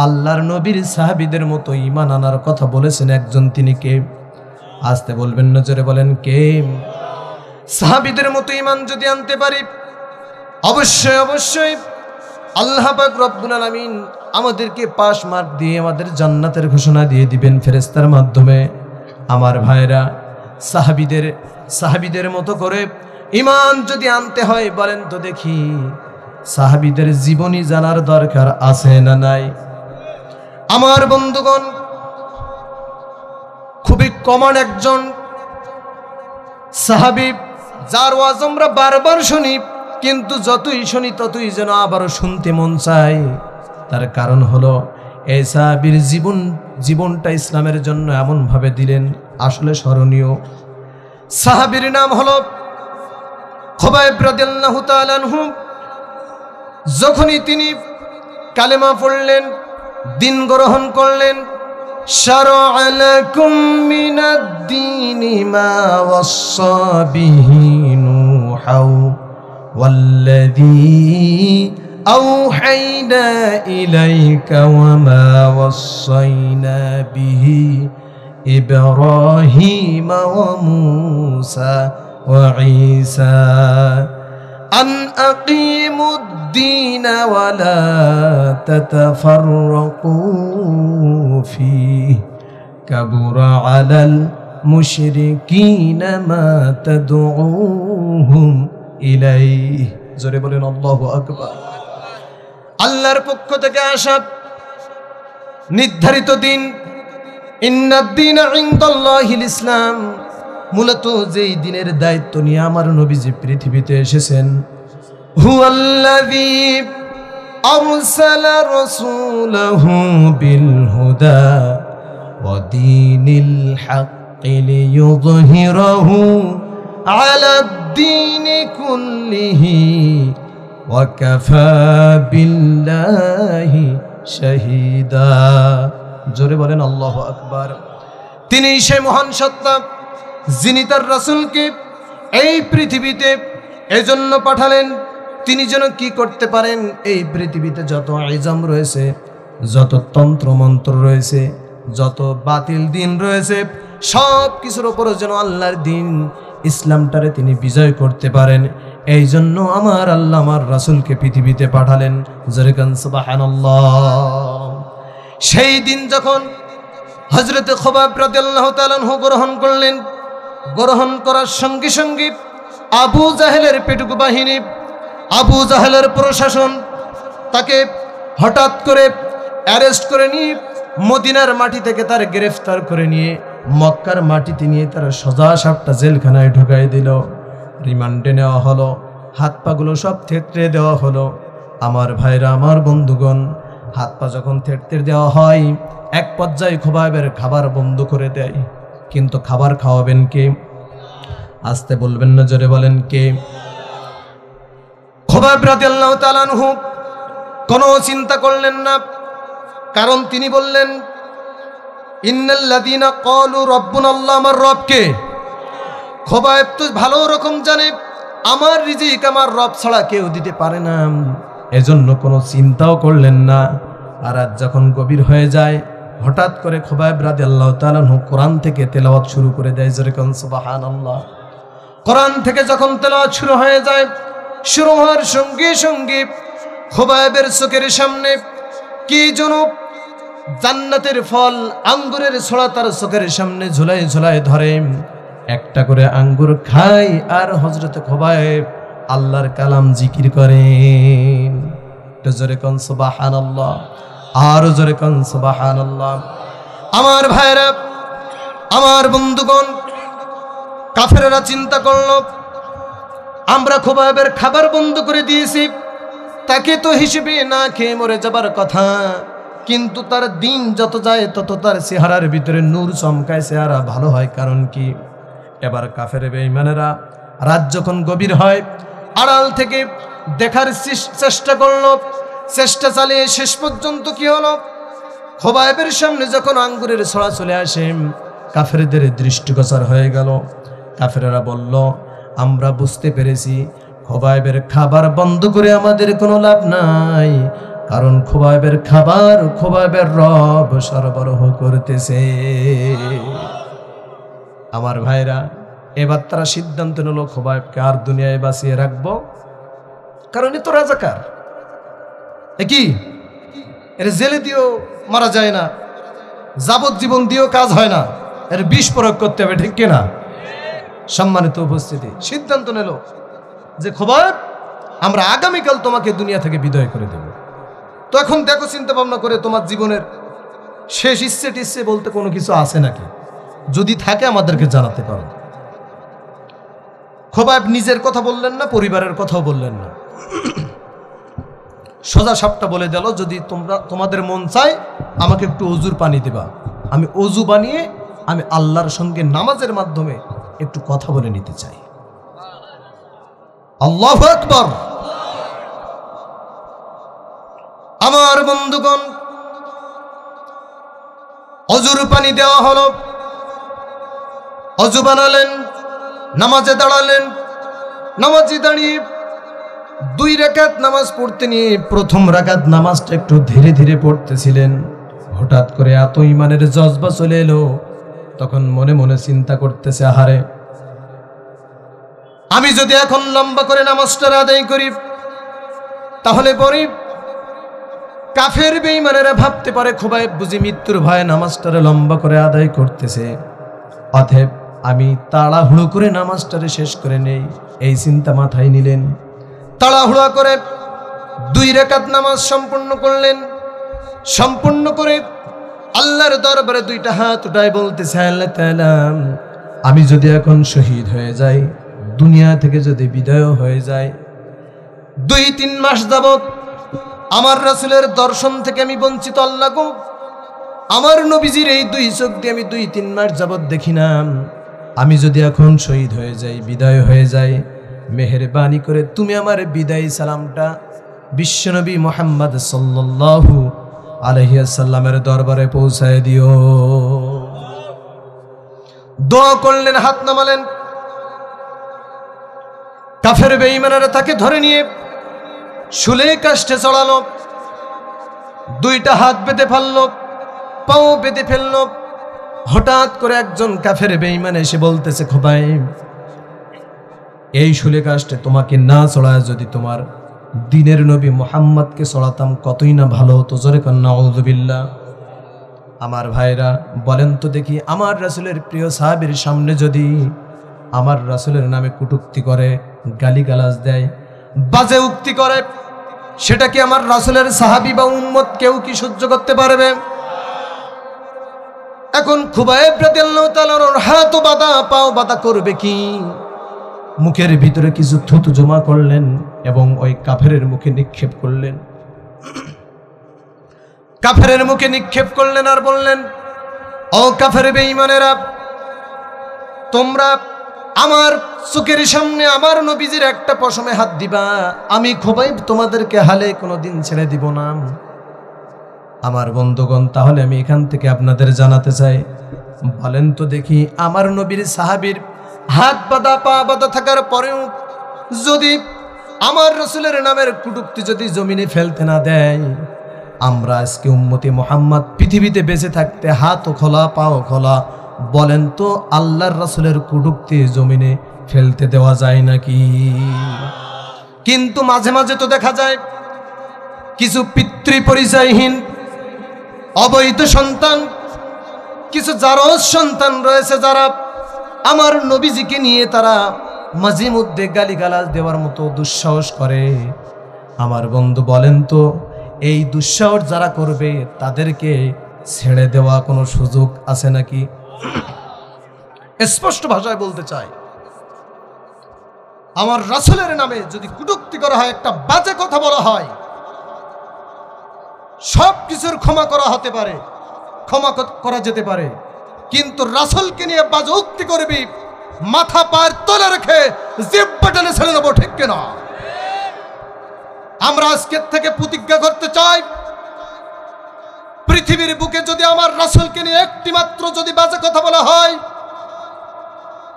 আল্লাহর নবীর সাহাবীদের মতো ঈমান আনার কথা বলেছেন একজন, তিনি কে? আসতে বলবেন না, জোরে বলেন কে? সাহাবীদের মতো ঈমান যদি আনতে পারি, অবশ্যই অবশ্যই আল্লাহ পাক রব্বুল আলামিন আমাদেরকে পাশ মার্ক দিয়ে আমাদের জান্নাতের ঘোষণা দিয়ে দিবেন ফেরেশতার মাধ্যমে। আমার ভাইরা, সাহাবীদের মতো করে ঈমান যদি আনতে হয়, বলেন তো দেখি, সাহাবীদের জীবনী জানার দরকার আছে না নাই? আমার বন্ধুগণ, খুবই কমন একজন সাহাবী, যার ওয়াজ আমরা বারবার শুনি, কিন্তু যতই শুনি ততই যেন আবারও শুনতে মন চায়। তার কারণ হলো, এই সাহাবীর জীবনটা ইসলামের জন্য এমনভাবে দিলেন, আসলে স্মরণীয়। সাহাবীর নাম হলো খুবাইব রাদিয়াল্লাহু তাআলা আনহু। যখনই তিনি কালেমা পড়লেন, দিন গ্রহণ করলেন, শারআ লাকুম মিনাদ-দীনি মা ওয়াসসা বিহি নূহাও ওয়াল্লাযী আওহাইনা ইলাইকা ওয়া মা ওয়াসাইনা বিহি ইব্রাহিমা ওয়া মূসা ওয়া ঈসা আন আকিমুদ-দীন ওয়া লা তাতাফাররাকু ফীহি কাবুরা আলাল মুশরিকিনা মা তাদউহুম ইলাইহি। জোরে বলেন আল্লাহু আকবার। আল্লাহর পক্ষ থেকে আসা নির্ধারিত দিন, ইন্নাদ-দীনা ইনদাল্লাহিল ইসলাম, মূলত যেই দিনের দায়িত্ব নিয়ে আমার নবীজি পৃথিবীতে এসেছেন, হুয়াল্লাযী আরসালা রাসূলাহু বিল হুদা ওয়া দীনিল হাক্কি লিইয়ুযহিরাহু আলাদ-দীনি কুল্লিহি ওয়া কাফা বিল্লাহি শাহীদা। জোরে বলেন আল্লাহু আকবার। তিনি সেই মহান সত্তা, যিনি তার রাসূলকে এই পৃথিবীতে এজন্য পাঠালেন, তিনি যেন কি করতে পারেন, এই পৃথিবীতে যত ইজম রয়েছে, যত তন্ত্র মন্ত্র রয়েছে, যত বাতিল দিন রয়েছে, সব কিছুর উপরে যেন আল্লাহর দিন ইসলামটারে তিনি বিজয় করতে পারেন। এই জন্য আমার আল্লাহ আমার রাসূলকে পৃথিবীতে পাঠালেন। জোরে কান সুবহানাল্লাহ। সেই দিন যখন হযরতে খুবাইব রাদিয়াল্লাহু তাআলা আনহু গ্রহণ করলেন, গ্রহণ করার সঙ্গে সঙ্গে আবু জাহেলের পেটুক বাহিনী, আবু জাহেলের প্রশাসন তাকে হঠাৎ করে অ্যারেস্ট করে নিয়ে মদিনার মাটি থেকে তার গ্রেফতার করে নিয়ে মক্কার মাটিতে নিয়ে তার সোজা সাপটা জেলখানায় ঢুকাই দিল। রিমান্ডে নেওয়া হলো, হাত পাগুলো সব থেতড়ে দেওয়া হলো। আমার ভাইরা, আমার বন্ধুগণ, হাত পা যখন থেতড়ে দেওয়া হয়, এক পর্যায়ে খুবাইবের খাবার বন্ধ করে দেয়। কিন্তু খাবার খাওয়াবেন কে? আসতে বলবেন না, জোরে বলেন কে? খুবাইব রাদিয়াল্লাহু তাআলা আনহু কোনো চিন্তা করলেন না, কারণ তিনি বললেন, ইন্নাল্লাযীনা ক্বালু রাব্বুনাল্লাহ, আমার রব কে? খুবাইব তো ভালো রকম জানে আমার রিজিক আমার রব ছাড়া কেউ দিতে পারে না, এজন্য কোনো চিন্তাও করলেন না। আর আজ যখন গভীর হয়ে যায়, হঠাৎ করে খুবাইব রাদিয়াল্লাহু তাআলা আনহু কোরআন থেকে তেলাওয়াত শুরু করে দেয়। জোরে কোন সুবহানাল্লাহ। কোরআন থেকে যখন তেলাওয়াত শুরু হয়ে যায়, শুরু হওয়ার সঙ্গে সঙ্গে খুবাইবের চোখের সামনে কি যেন জান্নাতের ফল, আঙ্গুরের ছোড়া তার চোখের সামনে ঝুলাই ঝুলাই ধরে। একটা করে আঙ্গুর খায় আর হযরত খুবাইব আল্লাহর কালাম জিকির করেন। একটু জোরে কোন সুবহানাল্লাহ, আর জোরে কোন সুবহানাল্লাহ। আমার ভাইরা, আমার বন্ধুগণ, কাফেররা চিন্তা করলো আমরা খুবাইবের খাবার বন্ধ করে দিয়েছি, তাকে তো হিসেবে না খেয়ে মরে যাবার কথা, কিন্তু তার দিন যত যায় তত তার চেহারার ভিতরে নূর চমকায়, চেহারা ভালো হয়। কারণ কি? এবার কাফের বেঈমানেরা রাত যখন গভীর হয় আড়াল থেকে দেখার চেষ্টা করলো, চেষ্টা চালিয়ে শেষ পর্যন্ত কি হলো, খুবাইবের সামনে যখন আঙ্গুরের ছড়া চলে আসে কাফেরদের দৃষ্টিগোচর হয়ে গেল। কাফেররা বলল আমরা বুঝতে পেরেছি খুবাইবের খাবার বন্ধ করে আমাদের কোনো লাভ নাই, কারণ খুবাইবের খাবার খুবাইবের রব সরবরাহ করতেছে। আমার ভাইরা, এবার তারা সিদ্ধান্ত নিল খুবাইবকে আর দুনিয়ায় বাঁচিয়ে রাখবো, কারণ এ তো রাজাকার, কি এর জেলে দিয়েও মারা যায় না, যাবজ্জীবন দিয়েও কাজ হয় না, এর বিষ প্রয়োগ করতে হবে, ঠিক কিনা? সম্মানিত উপস্থিতি, সিদ্ধান্ত নিল যে খুবাইব আমরা আগামীকাল তোমাকে দুনিয়া থেকে বিদায় করে দেব। তো এখন দেখো, চিন্তা ভাবনা করে তোমার জীবনের শেষ ইচ্ছে টিচ্ছে বলতে কোনো কিছু আছে নাকি? যদি থাকে আমাদেরকে জানাতে পারো। খুবাইব নিজের কথা বললেন না, পরিবারের কথাও বললেন না, সোজা সাপটা বলে দিল যদি তোমাদের মন চায় আমাকে একটু অজুর পানি দেবা, আমি অজু বানিয়ে আমি আল্লাহর সঙ্গে নামাজের মাধ্যমে একটু কথা বলে নিতে চাই। আল্লাহু আকবার। আমার বন্ধুগণ, অজুর পানি দেওয়া হলো, অজু বানালেন, নামাজে দাঁড়ালেন। নামাজে দাঁড়িয়ে 2 রাকাত নামাজ পড়তে নিয়ে প্রথম রাকাত নামাজটা একটু ধীরে ধীরে পড়তেছিলেন। হঠাৎ করে এত ইমানের জজবা চলে এলো, তখন মনে মনে চিন্তা করতেছে, আহারে আমি যদি এখন লম্বা করে নামাজটা আদায় করি তাহলে পরে কাফের বেঈমানেরা ভাবতে পারে খুবাইব বুঝি মৃত্যুর ভয়ে নামাজটারে লম্বা করে আদায় করতেছে, অতএব আমি তাড়াহুড়ো করে নামাজটারে শেষ করে নেই, এই চিন্তা মাথায় নিলেন। তাড়াহুড়া করে 2 রাকাত নামাজ সম্পূর্ণ করলেন। সম্পূর্ণ করে আল্লাহর দরবারে 2টা হাত উঠায় বলতেছে, আল্লাহ তাআলা আমি যদি এখন শহীদ হয়ে যাই, দুনিয়া থেকে যদি বিদায় হয়ে যায়, 2-3 মাস যাবত আমার রাসূলের দর্শন থেকে আমি বঞ্চিত, আল্লাহ গো আমার নবীজির এই 2 চোখ দিয়ে আমি 2-3 মাস যাবত দেখি না, আমি যদি এখন শহীদ হয়ে যাই, বিদায় হয়ে যাই, মেহেরবানি করে তুমি আমার বিদায়ী সালামটা বিশ্বনবী মুহাম্মদ সাল্লাল্লাহু আলাইহি ওয়াসাল্লামের দরবারে পৌঁছায় দিও। দোয়া করলেন, হাত নামালেন। কাফের বেঈমানেরা তাকে ধরে নিয়ে শুলে কাষ্ঠে চড়ালো, 2টা হাত বেঁধে ফেললো, পাও বেঁধে ফেললো। হঠাৎ করে একজন কাফের বেঈমান এসে বলতেছে, খুবাইব এই শুলে কাষ্ঠে তোমাকে না চড়ায় যদি তোমার দিনের নবী মুহাম্মদকে চড়াতাম কতই না ভালো হতো, জোরে কান্না নাউযুবিল্লাহ। আমার ভাইরা বলেন তো দেখি, আমার রাসূলের প্রিয় সাহাবীর সামনে যদি আমার রাসূলের নামে কটূক্তি করে, গালিগালাজ দেয়, বাজে উক্তি করে, সেটা কি আমার রাসূলের সাহাবী বা উম্মত কেউ কি সহ্য করতে পারবে? এখন খুবাইব রাদিয়াল্লাহু তাআলার হাত বাঁধা, পাও বাঁধা করবে কি? মুখের ভিতরে কিছু থুতু জমা করলেন এবং ওই কাফেরের মুখে নিক্ষেপ করলেন। কাফেরের মুখে নিক্ষেপ করলেন আর বললেন, ও কাফের বেঈমানেরা, তোমরা আমার চোখের সামনে আমার নবীজির একটা পশমে হাত দিবা, আমি খুবাইব তোমাদেরকে হালে কোনোদিন ছেড়ে দিব না। আমার বন্ধুগণ, তাহলে আমি এখান থেকে আপনাদের জানাতে চাই, বলেন তো দেখি, আমার নবীর সাহাবীর হাত বাঁধা পা বাঁধা থাকার পরেও যদি আমার রাসূলের নামের কটূক্তি যদি জমিনে ফেলতে না দেয়, আমরা আজকে উম্মতি মুহাম্মদ পৃথিবীতে বেঁচে থাকতে হাতও খোলা পাও খোলা, বলেন তো আল্লাহর রাসূলের কটূক্তি জমিনে ফেলতে দেওয়া যায় নাকি? কিন্তু মাঝে মাঝে তো দেখা যায় কিছু পিতৃ পরিচয়হীন অবৈধ সন্তান, কিছু জারজ সন্তান রয়েছে যারা আমার নবীজিকে নিয়ে তারা মাঝে মধ্যে গালিগালাজ দেওয়ার মতো দুঃসাহস করে, আমার বন্ধু বলেন তো এই দুঃসাহস যারা করবে তাদেরকে ছেড়ে দেওয়া কোনো সুযোগ আছে নাকি? স্পষ্ট ভাষায় বলতে চাই, আমার রাসূলের নামে যদি কটূক্তি করা হয়, একটা বাজে কথা বলা হয়, সব কিছুর ক্ষমা করা হতে পারে, ক্ষমা করা যেতে পারে, কিন্তু রাসূলকে নিয়ে বাজে উক্তি করবি, মাথা পায়ের তলে রেখে জিহ্বা টেনে ছেড়ে নেবো, ঠিক কিনা? আমরা আজকের থেকে প্রতিজ্ঞা করতে চাই, পৃথিবীর বুকে যদি আমার রাসূলকে নিয়ে একটি মাত্র যদি বাজে কথা বলা হয়,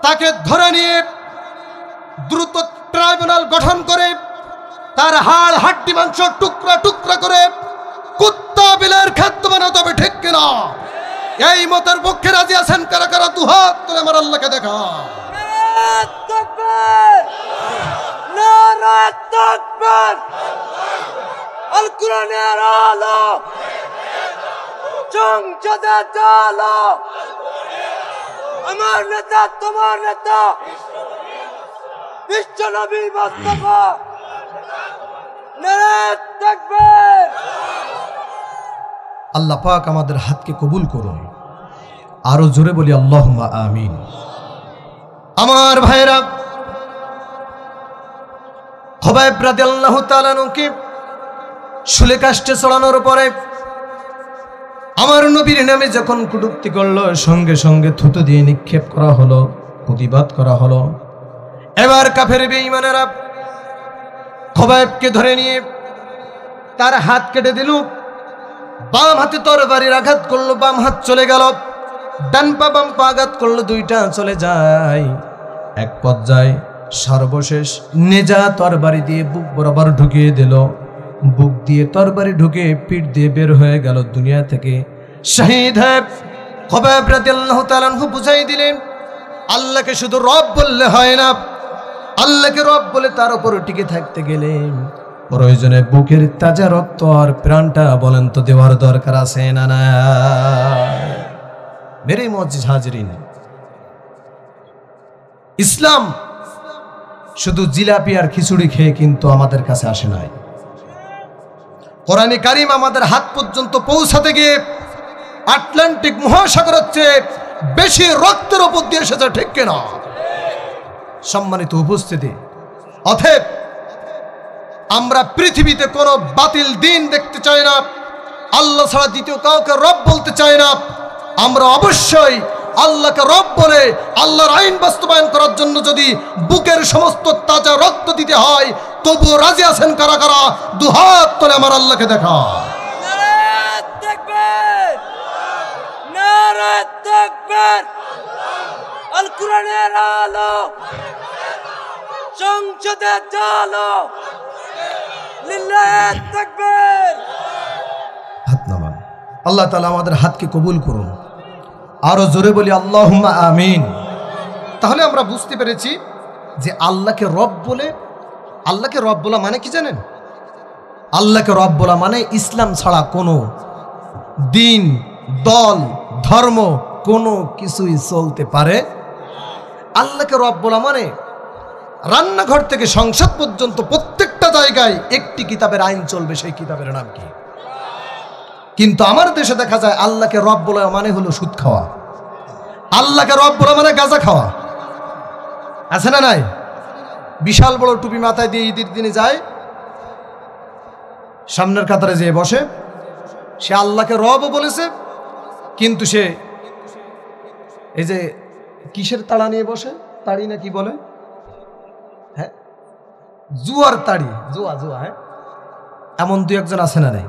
তাকে ধরে নিয়ে দ্রুত ট্রাইব্যুনাল গঠন করে তার হাড় হাড্ডি মাংস টুকরা টুকরা করে কুত্তা বিলের খাদ্য বানাতে হবে, ঠিক কিনা? এই মতের পক্ষে রাজি আছেন কারা কারা? দুহাত তুলে আমার আল্লাহকে দেখা। নারায়ে তাকবীর, আল কোরআনের আলো সংসদে চালো, আমার নেতা তোমার নেতা বিশ্ব নবী মুস্তাফা, নারায়ে তাকবীর। আল্লাহ পাক আমাদের হাতকে কবুল করুন, আরো জোরে বলি আল্লাহুম্মা আমিন। আমার ভাইরা, খুবাইব রাদিয়াল্লাহু তাআলা আনহুকে শুলে কাষ্টে চড়ানোর পরে আমার নবীর নামে যখন কটূক্তি করলো, সঙ্গে সঙ্গে থুতু দিয়ে নিক্ষেপ করা হলো, প্রতিবাদ করা হলো। এবার কাফের বেঈমানেরা খুবাইবকে ধরে নিয়ে তার হাত কেটে দিল, বাম হাতে তরবারির আঘাত করলো, বাম হাত চলে গেল, ডান পা বাম পা আঘাত করলো, দুইটা চলে যায়। এক পর্যায়ে সর্বশেষ নেজা তরবারি দিয়ে বুক বরাবর ঢুকিয়ে দিল, বুক দিয়ে তরবারি ঢুকে পিঠ দিয়ে বের হয়ে গেল দুনিয়া থেকে, শহীদ হয়ে। খুবাইব রাদিয়াল্লাহু তাআলা আনহু বুঝাই দিলেন, আল্লাহকে শুধু রব বললে হয় না, আল্লাহকে রব বলে তার উপর টিকে থাকতে গেলে প্রয়োজনে বুকের তাজা রক্ত আর প্রাণটা বলেন তো দেওয়ার দরকার আছে না না? মেরে মুআজ্জিজ হাজরিন, ইসলাম শুধু জিলাপি আর খিচুড়ি খেয়ে কিন্তু আমাদের কাছে আসে নাই। কোরআনে কারিম আমাদের হাত পর্যন্ত পৌঁছাতে গিয়ে আটলান্টিক মহাসাগরের চেয়ে বেশি রক্তের উপর দিয়ে এসেছে, ঠিক কিনা? সম্মানিত উপস্থিতি, অতএব আমরা পৃথিবীতে কোনো বাতিল দিন দেখতে চাই না, আল্লাহ ছাড়া দ্বিতীয় কাউকে রব বলতে চাই না। আমরা অবশ্যই আল্লাহকে রব বলে আল্লাহর আইন বাস্তবায়ন করার জন্য যদি বুকের সমস্ত তাজা রক্ত দিতে হয়, তবুও রাজি আছেন কারা কারা? দুহাত তুলে আমার আল্লাহকে দেখা। নারায়ে তাকবীর, নারায়ে তাকবীর, আল কোরআনের আলো সংসদে চালো, লিল্লাহি তাকবীর। হাত নামান। আল্লাহ তাআলা আমাদের হাতকে কবুল করুন, আরো জোরে বলি আল্লাহুম্মা আমিন। তাহলে আমরা বুঝতে পেরেছি যে আল্লাহকে রব বলে, আল্লাহকে রব বলা মানে কি জানেন? আল্লাহকে রব বলা মানে ইসলাম ছাড়া কোনো দিন, দল, ধর্ম কোনো কিছুই চলতে পারে। আল্লাহকে রব বলা মানে রান্নাঘর থেকে সংসদ পর্যন্ত প্রত্যেকটা জায়গায় একটি কিতাবের আইন চলবে, সেই কিতাবের নাম কি? কিন্তু আমার দেশে দেখা যায় আল্লাহকে রব বলা মানে হলো সুদ খাওয়া, আল্লাহকে রব বলা মানে গাঁজা খাওয়া। আছে না নাই? বিশাল বড় টুপি মাথায় দিয়ে ঈদের দিনে যায়, সামনের কাতারে যেয়ে বসে, সে আল্লাহকে রবও বলেছে, কিন্তু সে এই যে কিসের তাড়া নিয়ে বসে, তাড়ি না কি বলে, হ্যাঁ জুয়ার তাড়ি, জুয়া জুয়া, হ্যাঁ এমন দু একজন আছে না নাই?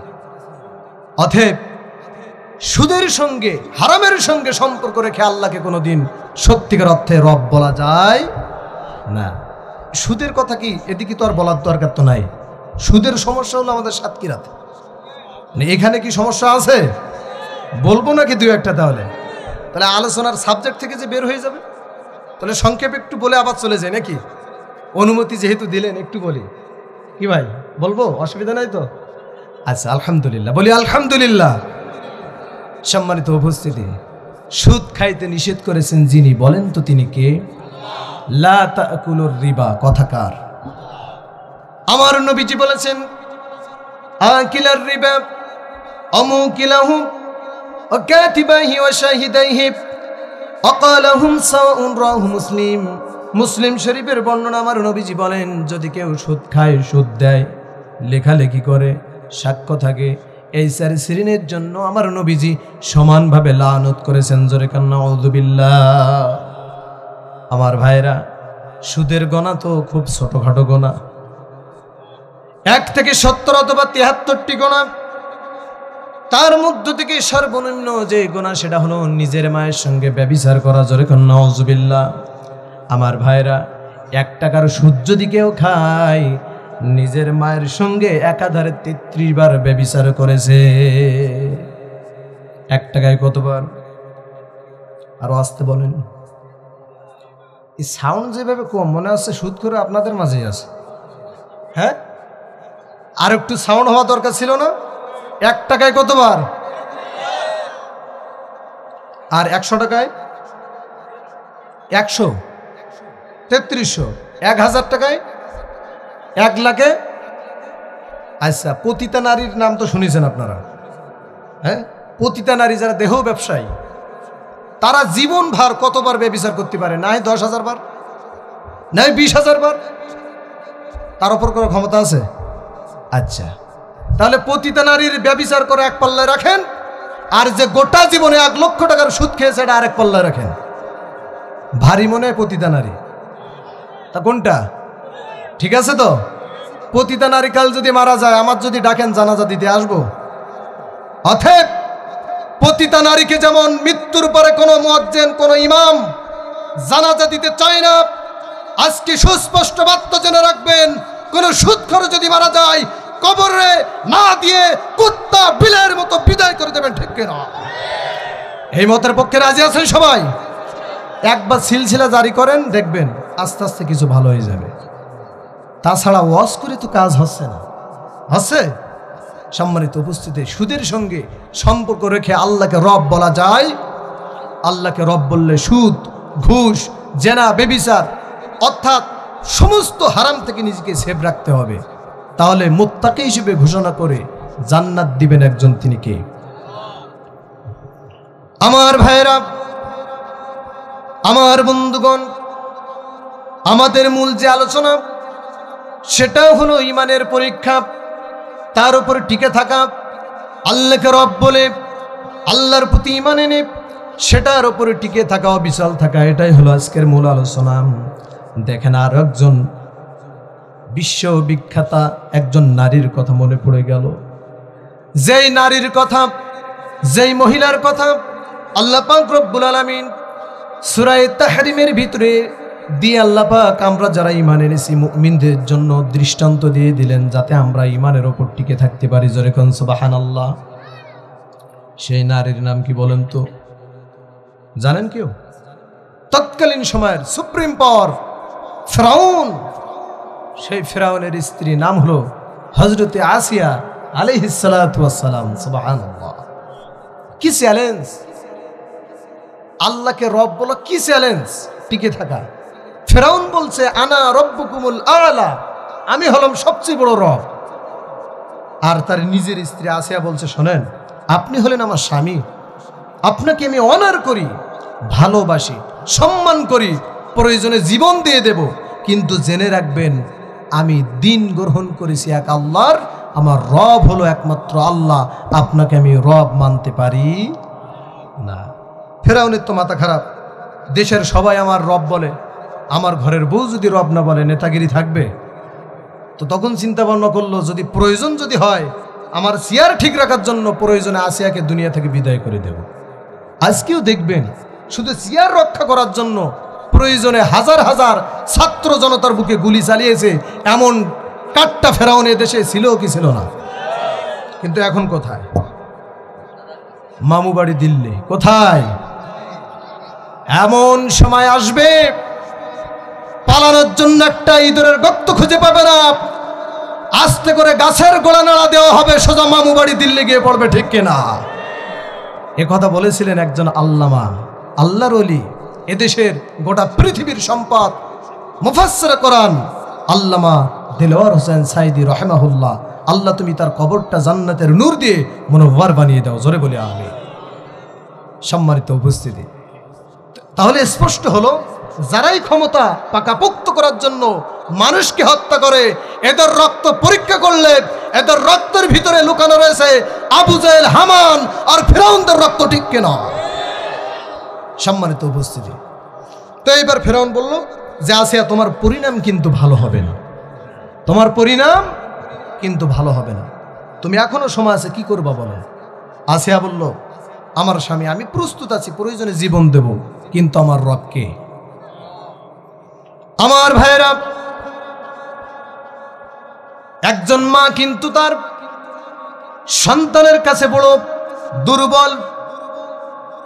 অতএব সুদের সঙ্গে, হারামের সঙ্গে সম্পর্ক রেখে আল্লাহকে কোনোদিন সত্যিকার অর্থে রব বলা যায় না। সুদের কথা কি এদিকে তো আর বলার দরকার তো নাই। সুদের সমস্যা হলো আমাদের সাতক্ষীরাতে, মানে এখানে কি সমস্যা আছে বলবো নাকি দু একটা? তাহলে আলোচনার সাবজেক্ট থেকে যে বের হয়ে যাবে, তাহলে সংক্ষেপে একটু বলে আবার চলে যায় নাকি? অনুমতি যেহেতু দিলেন একটু বলি, কি ভাই বলবো? অসুবিধা নাই তো? আচ্ছা, আলহামদুলিল্লাহ, বলি আলহামদুলিল্লাহ। সম্মানিত উপস্থিতি, সুদ খাইতে নিষেধ করেছেন যিনি, বলেন তো তিনি কে? লা তাকুলুর রিবা, কথাকার। আমার নবীজি বলেছেন আকিলার রিবা আমুকিলাহু ওয়া কাতিবাহি ওয়া শাহিদাইহি আকালাহুম সাওয়াউন, রাহু মুসলিম। মুসলিম শরীফের বর্ণনা। আমার নবীজি বলেন, যদি কেউ সুদ খায়, সুদ দেয়, লেখালেখি করে, সাক্ষ্য থাকে, এই চারি শ্রেণীর জন্য আমার নবীজি সমানভাবে লানত করেছেন। জোরে কান নাউযুবিল্লাহ। আমার ভাইরা, সুদের গোনা তো খুব ছোটখাটো গোনা, 1 থেকে 70 অথবা 73টি গোনা। তার মধ্য থেকে সর্বনিম্ন যে গোনা সেটা হলো নিজের মায়ের সঙ্গে ব্যভিচার করা। জোরে কান নাউযুবিল্লাহ। আমার ভাইরা, 1 টাকার সুদ যদি কেউ খায়, নিজের মায়ের সঙ্গে একাধারে 33 বার ব্যভিচার করেছে। 1 টাকায় কতবার? আরো আসতে বলেন। এই সাউন্ড যেভাবে কম, মনে হচ্ছে সুদ করে আপনাদের মাঝেই আছে। হ্যাঁ, আর একটু সাউন্ড হওয়া দরকার ছিল না? 1 টাকায় কতবার? আর 100 টাকায় 100, 3300, 1000 টাকায় 1 লাখে। আচ্ছা, পতিতা নারীর নাম তো শুনেছেন আপনারা? হ্যাঁ, পতিতা নারী যারা দেহ ব্যবসায়ী, তারা জীবন ভার কতবার ব্যভিচার করতে পারে? নাই 10,000 বার, নাই 20,000 বার। তার উপর কোনো ক্ষমতা আছে? আচ্ছা, তাহলে পতিতা নারীর ব্যভিচার করে 1 পাল্লায় রাখেন, আর যে গোটা জীবনে 1 লক্ষ টাকার সুদ খেয়েছে এটা আরেক পাল্লায় রাখেন। ভারী মনে হয় পতিতা নারী। তা কোনটা ঠিক আছে? তো পতিতা নারী কাল যদি মারা যায়, আমার যদি ডাকেন জানাজা দিতে আসবো। অতএব পতিতা নারীকে যেমন মৃত্যুর পরে কোনো মুয়াজ্জিন, কোনো ইমাম জানাজা দিতে চায় না, আজকে সুস্পষ্ট বার্তা জেনে রাখবেন, কোন সুদখোর যদি মারা যায়, কবরে না দিয়ে কুত্তা বিলের মতো বিদায় করে দেবেন। ঠিক কিনা? এই মতের পক্ষে রাজি আছেন সবাই? একবার সিলসিলা জারি করেন, দেখবেন আস্তে আস্তে কিছু ভালো হয়ে যাবে। তাছাড়া ওয়াজ করে তো কাজ হচ্ছে না। হচ্ছে? সম্মানিত উপস্থিতি, সুদের সঙ্গে সম্পর্ক রেখে আল্লাহকে রব বলা যায়? আল্লাহকে রব বললে সুদ, ঘুষ, জেনা, ব্যভিচার অর্থাৎ সমস্ত হারাম থেকে নিজেকে সেভ রাখতে হবে। তাহলে মুত্তাকি হিসেবে ঘোষণা করে জান্নাত দিবেন একজন, তিনি কে? আমার ভাইরা, আমার বন্ধুগণ, আমাদের মূল যে আলোচনা সেটাও হলো ইমানের পরীক্ষা, তার উপরে টিকে থাকা, আল্লাহকে রব বলে আল্লাহর প্রতি ঈমান এনে সেটার উপরে টিকে থাকা, অবিচল থাকা, এটাই হলো আজকের মূল আলোচনা। দেখেন, আর একজন বিশ্ববিখ্যাতা একজন নারীর কথা মনে পড়ে গেল। যেই নারীর কথা, যেই মহিলার কথা আল্লাহ পাক রব্বুল আলামিন সূরা তাহরিমের ভিতরে দিয়ে আল্লাহ পাক আমরা যারা ঈমান এনেছি মুমিনদের জন্য দৃষ্টান্ত দিয়ে দিলেন, যাতে আমরা ঈমানের ওপর টিকে থাকতে পারি। জোরে কোন সুবহানাল্লাহ। সেই নারীর নাম কি বলেন তো? জানেন কেউ? তৎকালীন সময়ের সুপ্রিম পাওয়ার ফিরাউন, সেই ফিরাউনের স্ত্রী নাম হলো হযরতে আসিয়া আলাইহিস সালাতু ওয়াস সালাম। সুবহানাল্লাহ। কি চ্যালেঞ্জ! আল্লাহকে রব বলো, কি চ্যালেঞ্জ! টিকে থাকা। ফিরাউন বলছে আনা রব্বুকুমুল আলা, আমি হলাম সবচেয়ে বড় রব। আর তার নিজের স্ত্রী আসিয়া বলছে, শোনেন, আপনি হলেন আমার স্বামী, আপনাকে আমি অনার করি, ভালোবাসি, সম্মান করি, প্রয়োজনে জীবন দিয়ে দেব, কিন্তু জেনে রাখবেন আমি দিন গ্রহণ করেছি এক আল্লাহর, আমার রব হলো একমাত্র আল্লাহ, আপনাকে আমি রব মানতে পারি না। ফেরাউনের তো মাথা খারাপ, দেশের সবাই আমার রব বলে, আমার ঘরের বউ যদি রব না বলে নেতাগিরি থাকবে? তো তখন চিন্তা ভাবনা করলো, যদি প্রয়োজন যদি হয় আমার চেয়ার ঠিক রাখার জন্য, প্রয়োজনে আসিয়াকে দুনিয়া থেকে বিদায় করে দেব। আজকেও দেখবেন শুধু চেয়ার রক্ষা করার জন্য প্রয়োজনে হাজার হাজার ছাত্র জনতার বুকে গুলি চালিয়েছে, এমন কাট্টা ফেরাউন এ দেশে ছিল কি ছিল না? কিন্তু এখন কোথায়? মামু বাড়ি দিল্লি। কোথায়? এমন সময় আসবে পালানোর জন্য একটা ইঁদুরের গর্ত খুঁজে পাবে না, আস্তে করে গাছের গোড়া নাড়া দেওয়া হবে, সোজা মামু বাড়ি দিল্লি গিয়ে পড়বে। ঠিক কিনা? এ কথা বলেছিলেন একজন আল্লামা, আল্লাহর ওলি। এদেশের গোটা পৃথিবীর সম্পদ মুফাসসির কোরআন আল্লামা দিলওয়ার হোসেন সাইদি রাহিমাহুল্লাহ, আল্লাহ তুমি তার কবরটা জান্নাতের নূর দিয়ে মুনওয়ার বানিয়ে দাও, জোরে বলি আমিন। সম্মানিত উপস্থিতি, তাহলে স্পষ্ট হলো যারাই ক্ষমতা পাকাপোক্ত করার জন্য মানুষকে হত্যা করে, এদের রক্ত পরীক্ষা করলে এদের রক্তের ভিতরে লুকানো রয়েছে আবু জাহেল, হামান আর ফিরআউনদের রক্ত, ঠিক কিনা? সম্মানিত উপস্থিতি, তো এবার ফিরআউন বলল যে আসিয়া তোমার পরিণাম কিন্তু ভালো হবে না, তোমার পরিণাম কিন্তু ভালো হবে না, তুমি এখনো সময় আছে, কি করবা বলো? আসিয়া বলল আমার স্বামী, আমি প্রস্তুত আছি, প্রয়োজনে জীবন দেব, কিন্তু আমার রবকে। আমার ভাইয়েরা, একজন মা কিন্তু তার সন্তানের কাছে বড় দুর্বল।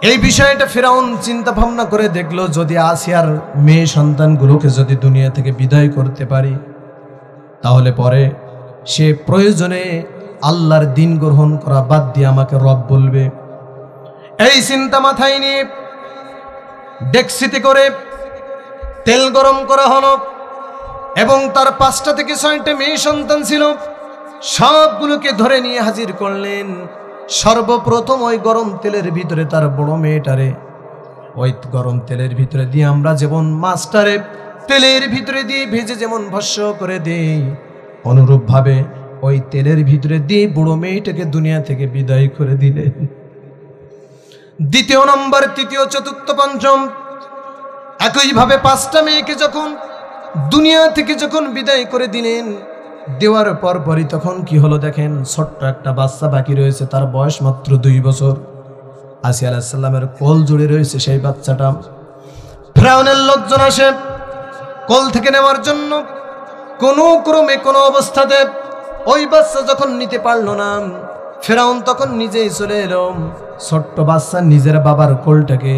এই বিষয়টা ফিরআউন চিন্তা ভাবনা করে দেখলো, যদি আসিয়ার মেয়ে সন্তানগুলোকে যদি দুনিয়া থেকে বিদায় করতে পারি, তাহলে পরে সে প্রয়োজনে আল্লাহর দিন গ্রহণ করা বাদ দিয়ে আমাকে রব বলবে। এই চিন্তা মাথায় নিয়ে ডেকসিতে করে তেল গরম করা হলো এবং তার 5টা থেকে 6টা মেয়ে সন্তান ছিল, সবগুলোকে ধরে নিয়ে হাজির করলেন। সর্বপ্রথম ওই গরম তেলের ভিতরে তার বড় মেয়েটারে ওই গরম তেলের ভিতরে দিয়ে আমরা যেমন মাছটারে তেলের ভিতরে দিয়ে ভেজে যেমন ভস্য করে দেই, অনুরূপভাবে ওই তেলের ভিতরে দিয়ে বড় মেয়েটাকে দুনিয়া থেকে বিদায় করে দিলেন। দ্বিতীয় নম্বর, তৃতীয়, চতুর্থ, পঞ্চম একইভাবে 5টা মেয়েকে যখন দুনিয়া থেকে যখন বিদায় করে দিলেন, দেওয়ার পরপরই তখন কি হলো দেখেন, ছোট্ট একটা বাচ্চা বাকি রয়েছে, তার বয়স মাত্র 2 বছর। আসিয়া আলাইহিস সালামের কোল জুড়ে রয়েছে সেই বাচ্চাটা। ফিরআউনের লোকজন আসে কোল থেকে নেওয়ার জন্য, কোনো ক্রমে কোনো অবস্থাতে ওই বাচ্চা যখন নিতে পারলো না, ফিরআউন তখন নিজেই চলে এলো, ছোট্ট বাচ্চা নিজের বাবার কোলটাকে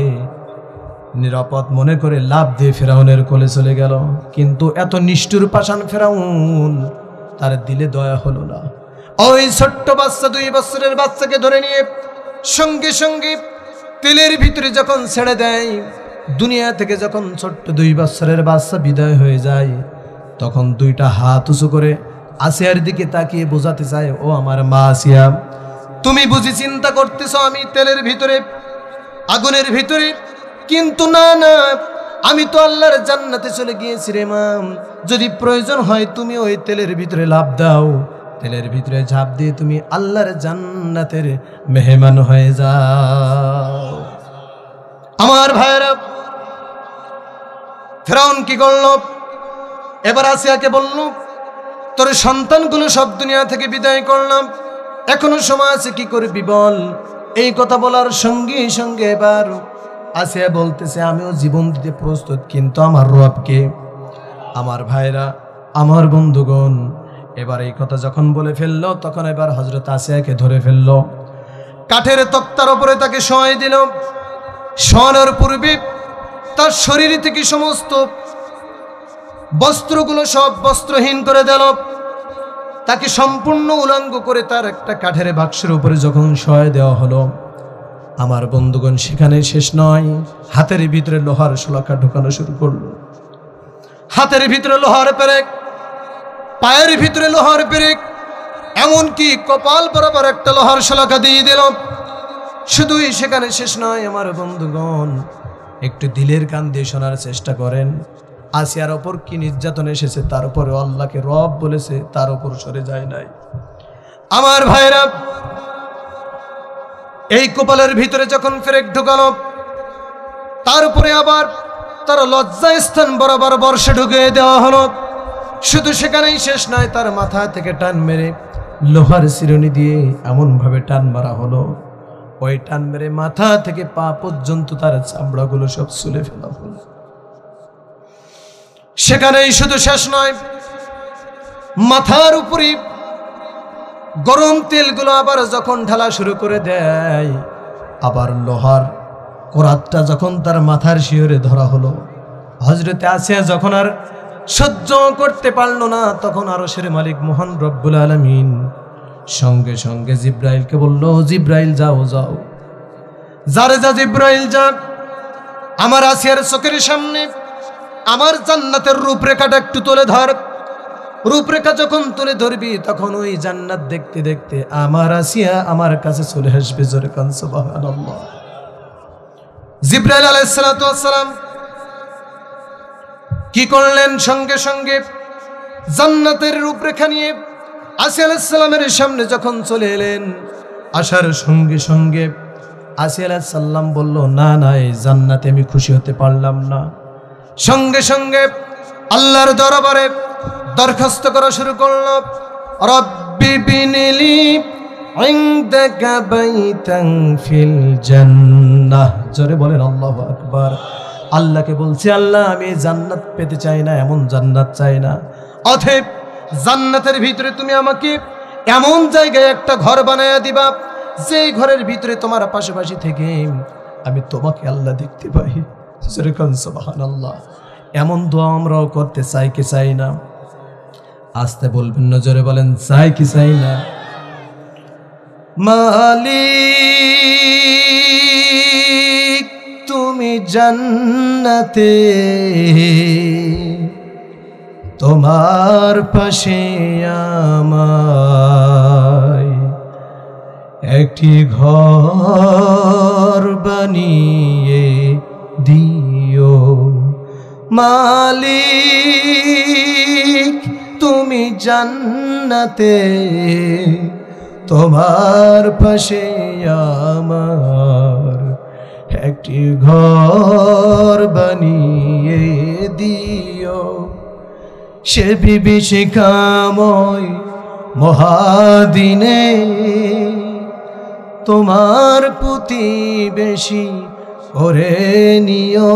নিরাপদ মনে করে লাফ দিয়ে ফিরআউনের কোলে চলে গেল। কিন্তু এত নিষ্ঠুর পাষাণ ফিরআউন, তার দিলে দয়া হলো না। ওই ছোট্ট বাচ্চা 2 বছরের বাচ্চাকে ধরে নিয়ে সঙ্গে সঙ্গে তেলের ভিতরে যখন ছেড়ে দেয়, দুনিয়া থেকে যখন ছোট্ট 2 বছরের বাচ্চা বিদায় হয়ে যায়, তখন 2টা হাত উঁচু করে আসিয়ার দিকে তাকিয়ে বোঝাতে চায়, ও আমার মা আসিয়া, তুমি বুঝি চিন্তা করতেছ আমি তেলের ভিতরে, আগুনের ভিতরে, কিন্তু না না, আমি তো আল্লাহর জান্নাতে চলে গিয়েছি রে মা, যদি প্রয়োজন হয় তুমি ওই তেলের ভিতরে লাফ দাও, তেলের ভিতরে ঝাঁপ দিয়ে তুমি আল্লাহর জান্নাতের মেহমান হয়ে যাও। আমার ভাইরা, ফিরআউন কি করল, এবার আসিয়াকে বলল, তোর সন্তানগুলো সব দুনিয়া থেকে বিদায় করলাম, এখনো সময় আছে, কি করবি বল। এই কথা বলার সঙ্গে সঙ্গে এবার আসিয়া বলতেছে, আমিও জীবন দিতে প্রস্তুত, কিন্তু আমার রবকে। আমার ভাইরা, আমার বন্ধুগণ, এবার এই কথা যখন বলে ফেললো, তখন এবার হযরত আসিয়াকে ধরে ফেললো, কাঠের তক্তার উপরে তাকে শোয়াই দিল। শোয়ানোর পূর্বে তার শরীর থেকে সমস্ত বস্ত্রগুলো সব বস্ত্রহীন করে দিল, তাকে সম্পূর্ণ উলঙ্গ করে তার একটা কাঠের বাক্সের উপরে যখন শোয়াই দেওয়া হলো, আমার বন্ধুগণ সেখানে শেষ নয়, হাতের ভিতরে লোহার শলাকা ঢোকানো শুরু করলো। হাতের ভিতরে লোহার পেরেক, পায়ের ভিতরে লোহার পেরেক, এমনকি কপাল বরাবর একটা লোহার শলাকা দিয়ে দিল। শুধুই সেখানে শেষ নয় আমার বন্ধুগণ, একটু দিলের কান দিয়ে শোনার চেষ্টা করেন, আসিয়ার ওপর কি নির্যাতন এসেছে, তার উপরে আল্লাহকে রব বলেছে, তার উপর সরে যায় নাই। আমার ভাইরা, এই কপালের ভিতরে যখন ফেরেক ঢুকালো, তার উপরে আবার তার লজ্জা স্থান বরাবর বর্ষে ঢুকিয়ে দেওয়া হলো। শুধু সেখানেই শেষ নয়, তার মাথা থেকে টান মেরে লোহার চিরুনি দিয়ে এমন ভাবে টান মারা হলো, ওই টান মেরে মাথা থেকে পা পর্যন্ত তার চামড়াগুলো সব ছুলে ফেলা হলো। সেখানেই শুধু শেষ নয়, মাথার উপরে গরম তেলগুলো আবার যখন ঢালা শুরু করে দেয়, আবার লোহার কোরাতটা যখন তার মাথার শিয়রে ধরা হলো, হযরতে আসিয়া যখন আর সহ্য করতে পারল না, তখন আরশের মালিক মহান রব্বুল আলামিন সঙ্গে সঙ্গে জিব্রাইলকে বলল, জিব্রাইল যাও যাও, যারে যা জিব্রাইল যা, আমার আসিয়ার চোখের সামনে আমার জান্নাতের রূপরেখাটা একটু তুলে ধর। রূপরেখা যখন তুলে ধরবি তখন ওই জান্নাত দেখতে দেখতে আমার আসিয়া আমার কাছে চলে আসবে। জোরে কান সুবহানাল্লাহ। জিবরাইল আলাইহিস সালাতু ওয়াস সালাম কি করলেন? সঙ্গে সঙ্গে জান্নাতের রূপরেখা নিয়ে আসিয়া আলাইহিস সালামের সামনে যখন চলে এলেন, আসার সঙ্গে সঙ্গে আসিয়া আলাইহিস সালাম বলল, না না, এই জান্নাতে আমি খুশি হতে পারলাম না। সঙ্গে সঙ্গে আল্লাহর দরবারে দরখাস্ত করা শুরু করলো, রব্বি বিনিলি ইনদাকা বাইতান ফিল জান্নাহ। জোরে বলেন আল্লাহু আকবার। আল্লাহকে বলছি, আল্লাহ আমি জান্নাত পেতে চাই না, এমন জান্নাত চাই না। অতএব জান্নাতের ভিতরে তুমি আমাকে এমন জায়গায় একটা ঘর বানায়া দিবা, যেই ঘরের ভিতরে তোমার পাশাপাশি থেকে আমি তোমাকে আল্লাহ দেখতে পাই। জোরে বলেন সুবহানাল্লাহ। এমন দোয়া আমরাও করতে চাই কি চাই না? আস্তে বলবেন না, জোরে বলেন, চাই কি চাই না? মালিক তুমি জান্নাতে তোমার পাশে আমায় একটি ঘর বানিয়ে দিও। মালিক তুমি জান্নাতে তোমার পাশে আমার একটি ঘর বানিয়ে দিও। সে বিভীষিকাময় মহাদিনে তোমার প্রতিবেশী করে নিও।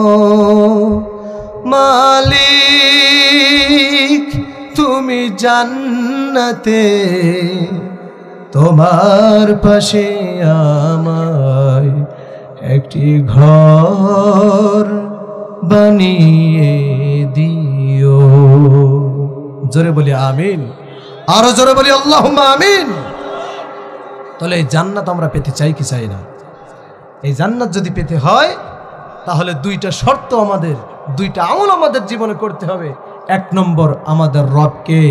মালিক তুমি জান্নাতে তোমার পাশে আমায় একটি ঘর বানিয়ে দিও। জোরে বলি আমিন, আরো জোরে বলি আল্লাহুম্মা আমিন। তাহলে এই জান্নাত আমরা পেতে চাই কি চাই না? এই জান্নাত যদি পেতে হয় তাহলে দুইটা শর্ত আমাদের, দুইটা আমল আমাদের জীবনে করতে হবে। এক নম্বর, আমাদের রবকে।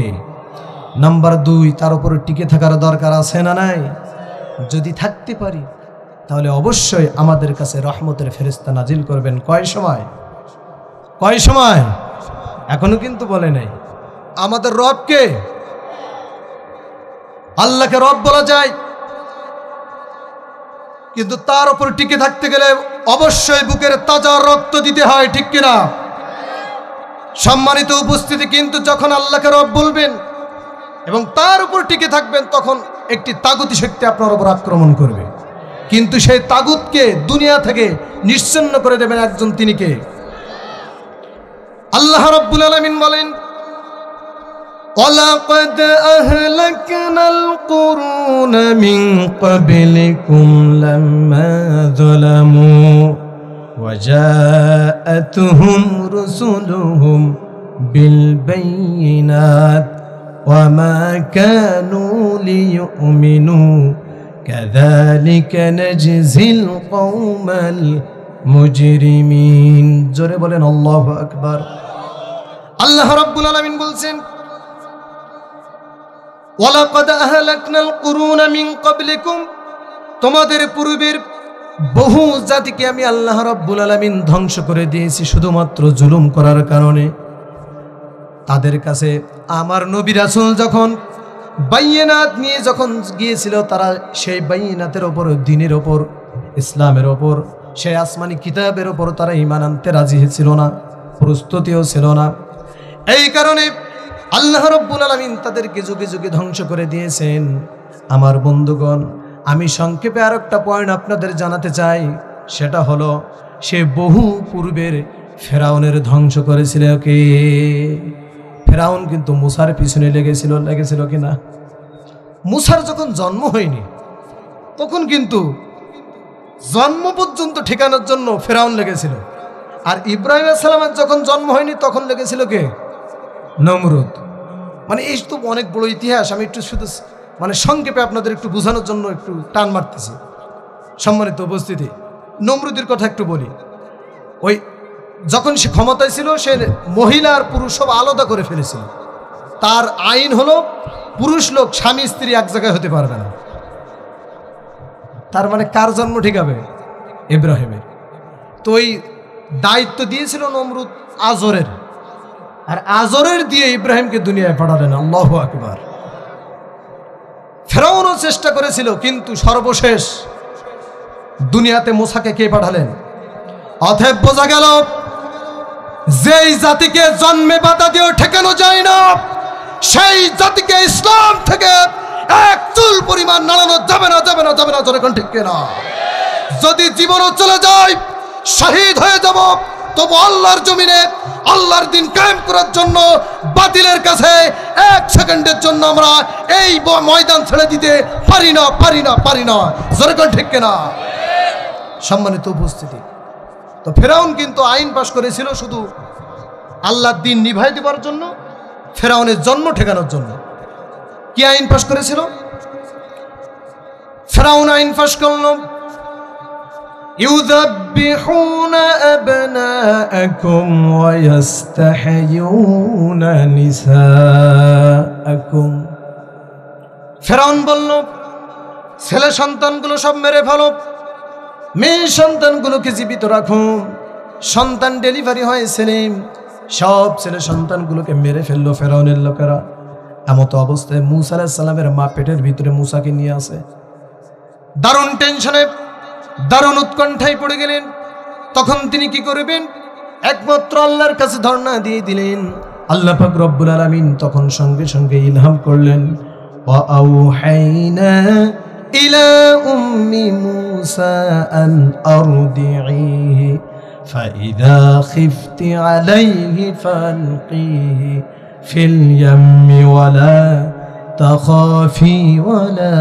নাম্বার দুই, তার উপরে টিকে থাকার দরকার আছে না নাই? যদি থাকতে পারি তাহলে অবশ্যই আমাদের কাছে রহমতের ফেরেশতা নাজিল করবেন। কয় সময়? কয় সময়? এখনো কিন্তু বলে নাই। আমাদের রবকে, আল্লাহকে রব বলা যায়, কিন্তু তার উপর টিকে থাকতে গেলে অবশ্যই বুকের তাজা রক্ত দিতে হয়, ঠিক কিনা? সম্মানিত উপস্থিতি, কিন্তু যখন আল্লাহকে রব বলবেন এবং তার উপর টিকে থাকবেন তখন একটি তাগুতি শক্তি আপনার উপর আক্রমণ করবে, কিন্তু সেই তাগুতকে দুনিয়া থেকে নিশ্চিহ্ন করে দেবেন একজন, তিনি কে? আল্লাহ রাব্বুল আলামিন বলেন, وَلَقَدْ أَهْلَكْنَا الْقُرُونَ مِنْ قَبْلِكُمْ لَمَّا ظَلَمُوا وَجَاءَتْهُمْ رُسُلُهُمْ بِالْبَيِّنَاتِ وَمَا كَانُوا لِيُؤْمِنُوا كَذَلِكَ نَجْزِي الْقَوْمَ الْمُجْرِمِينَ। জোরে বলেন আল্লাহু আকবার। আল্লাহ রাব্বুল আলামিন বলছেন, ওয়ালাকাদ আহলাকনাল কুরুনা মিন ক্বাবলিকুম, তোমাদের পূর্বের বহু জাতিকে আমি আল্লাহ রাব্বুল আলামিন ধ্বংস করে দিয়েছি শুধুমাত্র জুলুম করার কারণে। তাদের কাছে আমার নবী রাসূল যখন বাইয়িনাত নিয়ে যখন গিয়েছিল, তারা সেই বাইয়িনাতের ওপর, দ্বীনের ওপর, ইসলামের ওপর, সেই আসমানি কিতাবের ওপর তারা ঈমান আনতে রাজি ছিল না, প্রস্তুতিও ছিল না। এই কারণে আল্লাহ রাব্বুল আলামিন তাদেরকে যুগে যুগে ধ্বংস করে দিয়েছেন। আমার বন্ধুগণ, আমি সংক্ষেপে আর একটা পয়েন্ট আপনাদের জানাতে চাই, সেটা হলো সে বহু পূর্বের ফেরাউনের ধ্বংস করেছিল কে? ফেরাউন কিন্তু মুসার পিছনে লেগেছিল কিনা? মুসার যখন জন্ম হয়নি তখন কিন্তু জন্ম পর্যন্ত ঠিকানার জন্য ফেরাউন লেগেছিল, আর ইব্রাহিম আলাইহিস সালামের যখন জন্ম হয়নি তখন লেগেছিল কে? নমরুদ। মানে এই তো অনেক বড় ইতিহাস, আমি একটু শুধু মানে সংক্ষেপে আপনাদের একটু বোঝানোর জন্য একটু টান মারতেছি। সম্মানিত উপস্থিতি, নমরুদের কথা একটু বলি। ওই যখন সে ক্ষমতায় ছিল সে মহিলা আর পুরুষ সব আলাদা করে ফেলেছিল। তার আইন হলো পুরুষ লোক স্বামী স্ত্রী এক জায়গায় হতে পারবে না। তার মানে কার জন্ম ঠিক হবে? ইব্রাহিমের। তো ওই দায়িত্ব দিয়েছিল নমরুদ আজরের, আর আজরের দিয়ে ইব্রাহিমকে দুনিয়ায় পাঠালেন। আল্লাহু আকবার। ফেরাউনও চেষ্টা করেছিল, কিন্তু সর্বশেষ দুনিয়াতে মূসাকে কে পাঠালেন? অতএব বোঝা গেল যেই জাতিকে জন্মে বাধা দিয়েও ঠেকানো যায় না, সেই জাতিকে ইসলাম থেকে এক চুল পরিমাণ নাড়ানো যাবে না, যাবে না, যাবে না। যখন ঠিক না, যদি জীবনও চলে যায়, শহীদ হয়ে যাব, তবু আল্লাহর জমিনে আল্লাহর দিন কায়েম করার জন্য বাতিলের কাছে এক সেকেন্ডের জন্য আমরা এই ময়দান ছেড়ে দিতে পারি না, পারি না, পারি না। যখন ঠিক না। সম্মানিত উপস্থিতি, তো ফেরাউন কিন্তু আইন পাশ করেছিল শুধু আল্লাহর দিন নিভাই দেবার জন্য, ফেরাউনের জন্ম ঠেকানোর জন্য। কি আইন পাশ করেছিল? ফেরাউন আইন পাশ করল, ইউযাব্বিহুনা আবনাআকুম ওয়া ইস্তাহয়ুনা নিসাআকুম। ফেরাউন বলল, ছেলে সন্তানগুলো সব মেরে ফেলো, মেয়ে সন্তানগুলোকে জীবিত রাখো। সন্তান ডেলিভারি হয় ছেলে, সব ছেলে সন্তানগুলোকে মেরে ফেললো ফেরাউনের লোকেরা। এমত অবস্থায় মূসা আলাইহিস সালামের মা পেটের ভিতরে মূসাকে নিয়ে আসে। দারুণ টেনশনে, দারুণ উৎকণ্ঠায় পড়ে গেলেন। তখন তিনি কি করবেন? একমাত্র আল্লাহর কাছে ধর্ণা দিয়ে দিলেন। আল্লাহ পাক রব্বুল আলামিন তখন সঙ্গে সঙ্গে ইলহাম করলেন, ওয়া আউহাইনা ইলা উম্মি মূসা আন আরদিহি ফাইদা খিফতি আলাইহি ফালকিহি ফিল ইয়াম্মি ওয়ালা তাখাফি ওয়ালা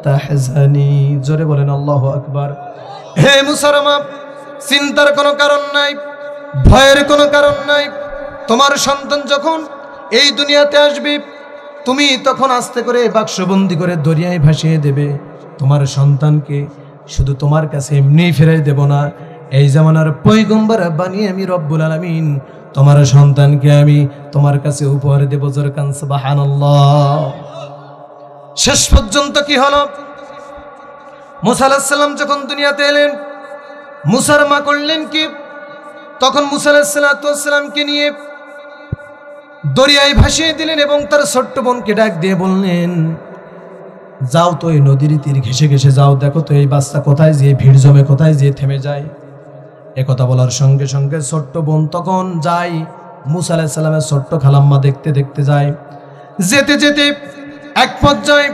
তাহজানি। জোরে বলেন আল্লাহু আকবার। হে মূসার মা, চিন্তার কোনো কারণ নাই, ভয়ের কোনো কারণ নাই। তোমার সন্তান যখন এই দুনিয়াতে আসবে, তুমি তখন আস্তে করে বাক্সবন্দি করে দরিয়ায় ভাসিয়ে দেবে। তোমার সন্তানকে শুধু তোমার কাছে এমনি ফিরাই দেব না, এই জামানার পয়গম্বর বানিয়ে আমি রব্বুল আলামিন তোমার সন্তানকে আমি তোমার কাছে উপহার দেব। জোরে কান সুবহানাল্লাহ। শেষ পর্যন্ত কি হলো? মূসা আলাইহিস সালাম যখন দুনিয়াতে এলেন, মূসার মা করলেন কি? তখন মূসা আলাইহিস সালামকে নিয়ে দরিয়ায় ভাসিয়ে দিলেন এবং তার ছোট্ট বোনকে ডাক দিয়ে বললেন, যাও তো এই নদীর তীর ঘেসে ঘেসে যাও, দেখো তো এই বাচ্চা কোথায় যেয়ে ভিড় জমে, কোথায় যেয়ে থেমে যায়। একথা বলার সঙ্গে সঙ্গে ছোট্ট বোন তখন যায় মূসা আলাইহিস সালামের ছোট্ট খালাম্মা দেখতে দেখতে যায়। যেতে যেতে এক পর্যায়ে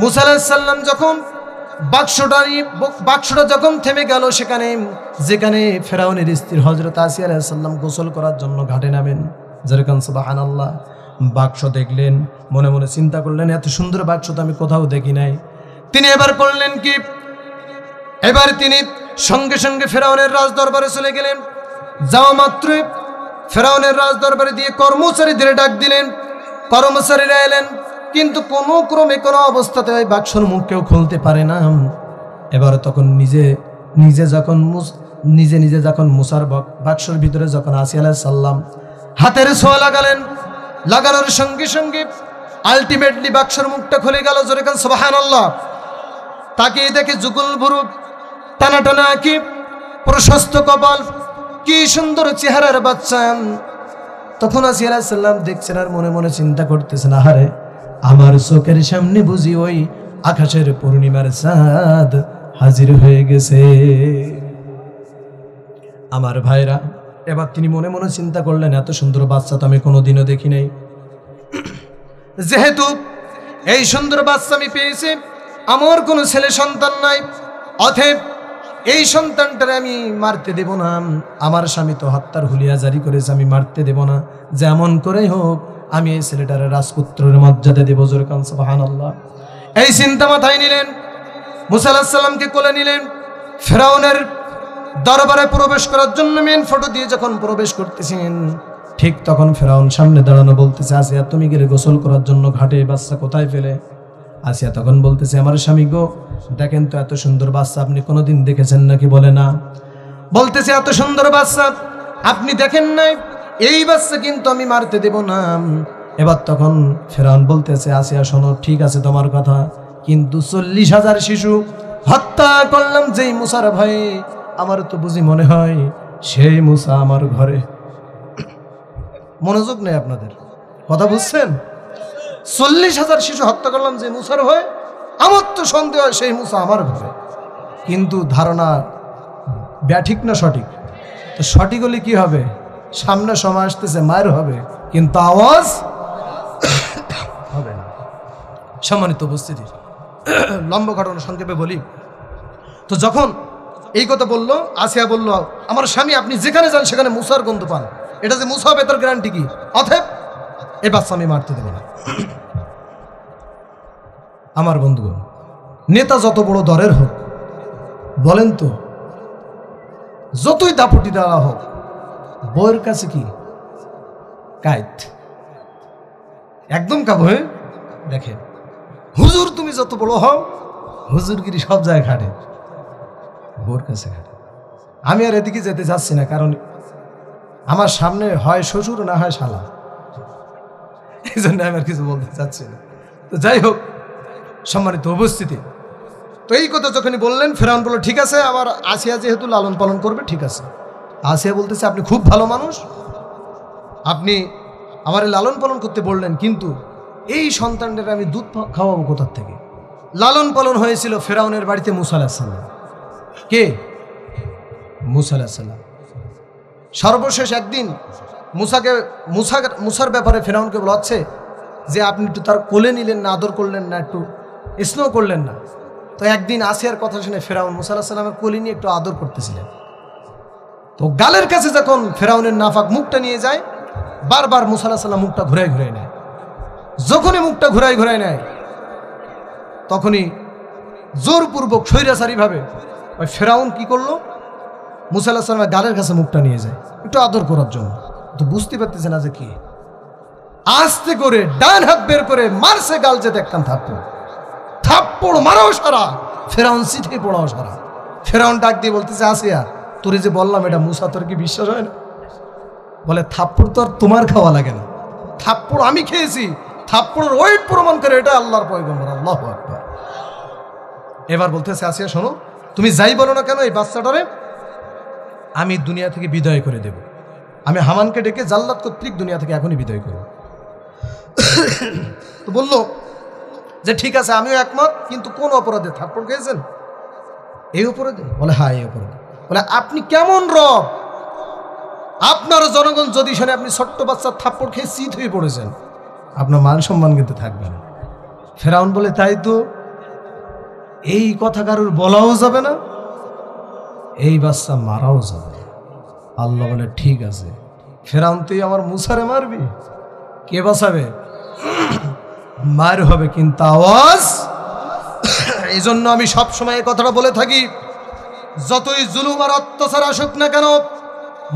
মূসা আলাইহিস সালাম যখন বাক্সটা যখন থেমে গেল, যেখানে ফেরাউনের স্ত্রী হযরত আসিয়া আলাইহিস সালাম গোসল করার জন্য ঘাটে নামেন। যেরকম সুবহানাল্লাহ। বাক্স দেখলেন, মনে মনে চিন্তা করলেন, এত সুন্দর বাক্স তো আমি কোথাও দেখি নাই। তিনি এবার করলেন কি? এবার তিনি সঙ্গে সঙ্গে ফেরাউনের রাজ দরবারে চলে গেলেন। যাওয়া মাত্রই ফেরাউনের রাজ দরবারে দিয়ে কর্মচারীদের ডাক দিলেন। কর্মচারীরা এলেন, কিন্তু কোনো ক্রমে কোনো অবস্থাতে ওই বাক্সর মুখ কেউ খুলতে পারে না। এবার তখন নিজে যখন মূসার বাক্সর ভিতরে যখন আসিয়া আলাইহিস সালাম হাতের ছোঁয়া লাগালেন, লাগানোর সঙ্গে সঙ্গে আলটিমেটলি বাক্সর মুখটা খুলে গেল। জোরে কান সুবহানাল্লাহ। তাকিয়ে দেখে যুগল ভুরু, টানা টানা আঁখি, প্রশস্ত কপাল, কি সুন্দর চেহারার বাচ্চা। তখন আসিয়া আলাইহিস সালাম দেখছেন আর মনে মনে চিন্তা করতেছেন, আহারে আমার চোখের সামনে বুঝি ওই আকাশের পূর্ণিমার চাঁদ হাজির হয়ে গেছে। আমার ভাইরা, এবার তিনি মনে মনে চিন্তা করলেন, এত সুন্দর বাচ্চা তো আমি কোনোদিনও দেখি নাই। যেহেতু এই সুন্দর বাচ্চা আমি পেয়েছি, আমার কোনো ছেলে সন্তান নাই, অতএব এই সন্তানটারে আমি মারতে দেব না। আমার স্বামী তো হত্যার হুলিয়া জারি করেছে, আমি মারতে দেব না। যেমন করেই হোক আমি এই ছেলেটারে রাজপুত্রের মর্যাদা দেব। জোরে কান সুবহানাল্লাহ। এই চিন্তা মাথায় নিলেন, মূসা আলাইহিস সালামকে কোলে নিলেন। ফেরাউনের দরবারে প্রবেশ করার জন্য মেন ফটো দিয়ে যখন প্রবেশ করতেছেন, ঠিক তখন ফেরাউন সামনে দাঁড়ানো, বলতেছে, আসিয়া তুমি গেলে গোসল করার জন্য ঘাটে, বাচ্চা কোথায় ফেলে? আসিয়া তখন বলতেছে, আমার স্বামী গো, দেখেন তো এত সুন্দর বাচ্চা আপনি কোনোদিন দেখেছেন নাকি? বলে না। বলতেছে, এত সুন্দর বাচ্চা আপনি দেখেন নাই এই বাচ্চা কিন্তু আমি মারতে দেব না। এবার তখন ফেরাউন বলতেছে, আসিয়া শোনো, ঠিক আছে তোমার কথা, কিন্তু 40,000 শিশু হত্যা করলাম যেই মুসার ভয়ে, আমার তো বুঝি মনে হয় সেই মুসা আমার ঘরে। মনোযোগ নেই আপনাদের, কথা বুঝছেন? 40,000 শিশু হত্যা করলাম যে মুসার ভয়ে, আমার তো সন্দেহ হয় সেই মুসা আমার ঘরে। কিন্তু ধারণা ব্যাঠিক না সঠিক? তো সঠিক হলে কি হবে? সামনে সময় আসতেছে, মায়ের হবে, কিন্তু আওয়াজ হবে না। সম্মানিত উপস্থিতি, লম্বা ঘটনা সংক্ষেপে বলি। তো যখন এই কথা বললো, আসিয়া বলল, আমার স্বামী আপনি যেখানে যান সেখানে মুসার গন্ধ পান, এটা যে মুসা হবে তার গ্যারান্টি কি? অতএব এই বাচ্চা আমি মারতে দেব না। আমার বন্ধুগণ, নেতা যত বড় দরের হোক, বলেন তো, যতই দাপটি দেওয়া হোক, বউয়ের কাছে কি কাইত? একদম কাবু। হয়ে দেখেন, হুজুর তুমি যত বড় হও, হুজুরগিরি সব জায়গায় খাটে, বউর কাছে খাটে। আমি আর এদিকে যেতে চাচ্ছি না, কারণ আমার সামনে হয় শ্বশুর না হয় শালা, এই জন্য আমি আর কিছু বলতে চাচ্ছি না। তো যাই হোক, সম্মানিত উপস্থিতি, তো এই কথা যখনই বললেন, ফেরাউন বলল ঠিক আছে, আবার আসিয়া যেহেতু লালন পালন করবে, ঠিক আছে। আসিয়া বলতেছে, আপনি খুব ভালো মানুষ, আপনি আমার লালন পালন করতে বললেন, কিন্তু এই সন্তানদের আমি দুধ খাওয়াবো কোথার থেকে? লালন পালন হয়েছিল ফেরাউনের বাড়িতে মুসা আলাইহিস সালাম। কে? মুসা আলাইহিস সালাম। সর্বশেষ একদিন মুসার ব্যাপারে ফেরাউনকে বলাচ্ছে যে আপনি একটু তার কোলে নিলেন না, আদর করলেন না, একটু স্নেহ করলেন না। তো একদিন আসিয়ার কথা শুনে ফেরাউন মুসা আলাইহিস সালামের কোলে নিয়ে একটু আদর করতেছিলেন। তো গালের কাছে যখন ফেরাউনের নাফাক মুখটা নিয়ে যায়, বারবার মুসা আলাইহিস সালাম মুখটা ঘুরাই ঘুরাই নেয়। যখনই মুখটা ঘুরাই ঘুরাই নেয়, তখনই জোরপূর্বক স্বৈরাচারীভাবে ওই ফেরাউন কি করলো, মুসা আলাইহিস সালামের গালের কাছে মুখটা নিয়ে যায় একটু আদর করার জন্য। তো বুঝতে পারতেছে না যে কি, আস্তে করে ডান হাত বের করে মারছে গাল যেতে একখান থাপ্পড় মারাও সারা, ফেরাউন চিঠে পড়াও সারা। ফেরাউন ডাক দিয়ে বলতেছে, আসিয়া তোরে যে বললাম এটা মুসা, তোর কি বিশ্বাস হয় না? বলে, থাপ্পড় তো আর তোমার খাওয়া লাগে না, থাপ্পড় আমি খেয়েছি, থাপ্পড়ের ওয়েট প্রমাণ করে এটা আল্লাহর পয়গম্বর। আল্লাহু আকবার। এবার বলতেছে, আসিয়া শোনো, তুমি যাই বলো না কেন, এই বাচ্চাটারে আমি দুনিয়া থেকে বিদায় করে দেব। আমি হামানকে ডেকে জাল্লাত কর্তৃক দুনিয়া থেকে এখনই বিদায় করব। তো বলল যে ঠিক আছে, আমিও একমত, কিন্তু কোন অপরাধে থাপ্পড় খেয়েছেন? এই অপরাধে? বলে হ্যাঁ, এই অপরাধে। বলে, আপনি কেমন রব? আপনার জনগণ যদি শোনে আপনি ছোট্ট বাচ্চার থাপ্পড় খেয়ে চিত হয়ে পড়েছেন, আপনার মান সম্মান কিন্তু থাকবে না। ফেরাউন বলে, তাই তো, এই কথা কারোর বলাও যাবে না, এই বাচ্চা মারাও যাবে। আল্লাহ বলে, ঠিক আছে। ফেরাউন, তুই আমার মুসারে মারবি? কে বাঁচাবে? মার হবে, কিন্তু আওয়াজ। এই জন্য আমি সবসময় এই কথাটা বলে থাকি, যতই জুলুম আর অত্যাচার আসুক না কেন,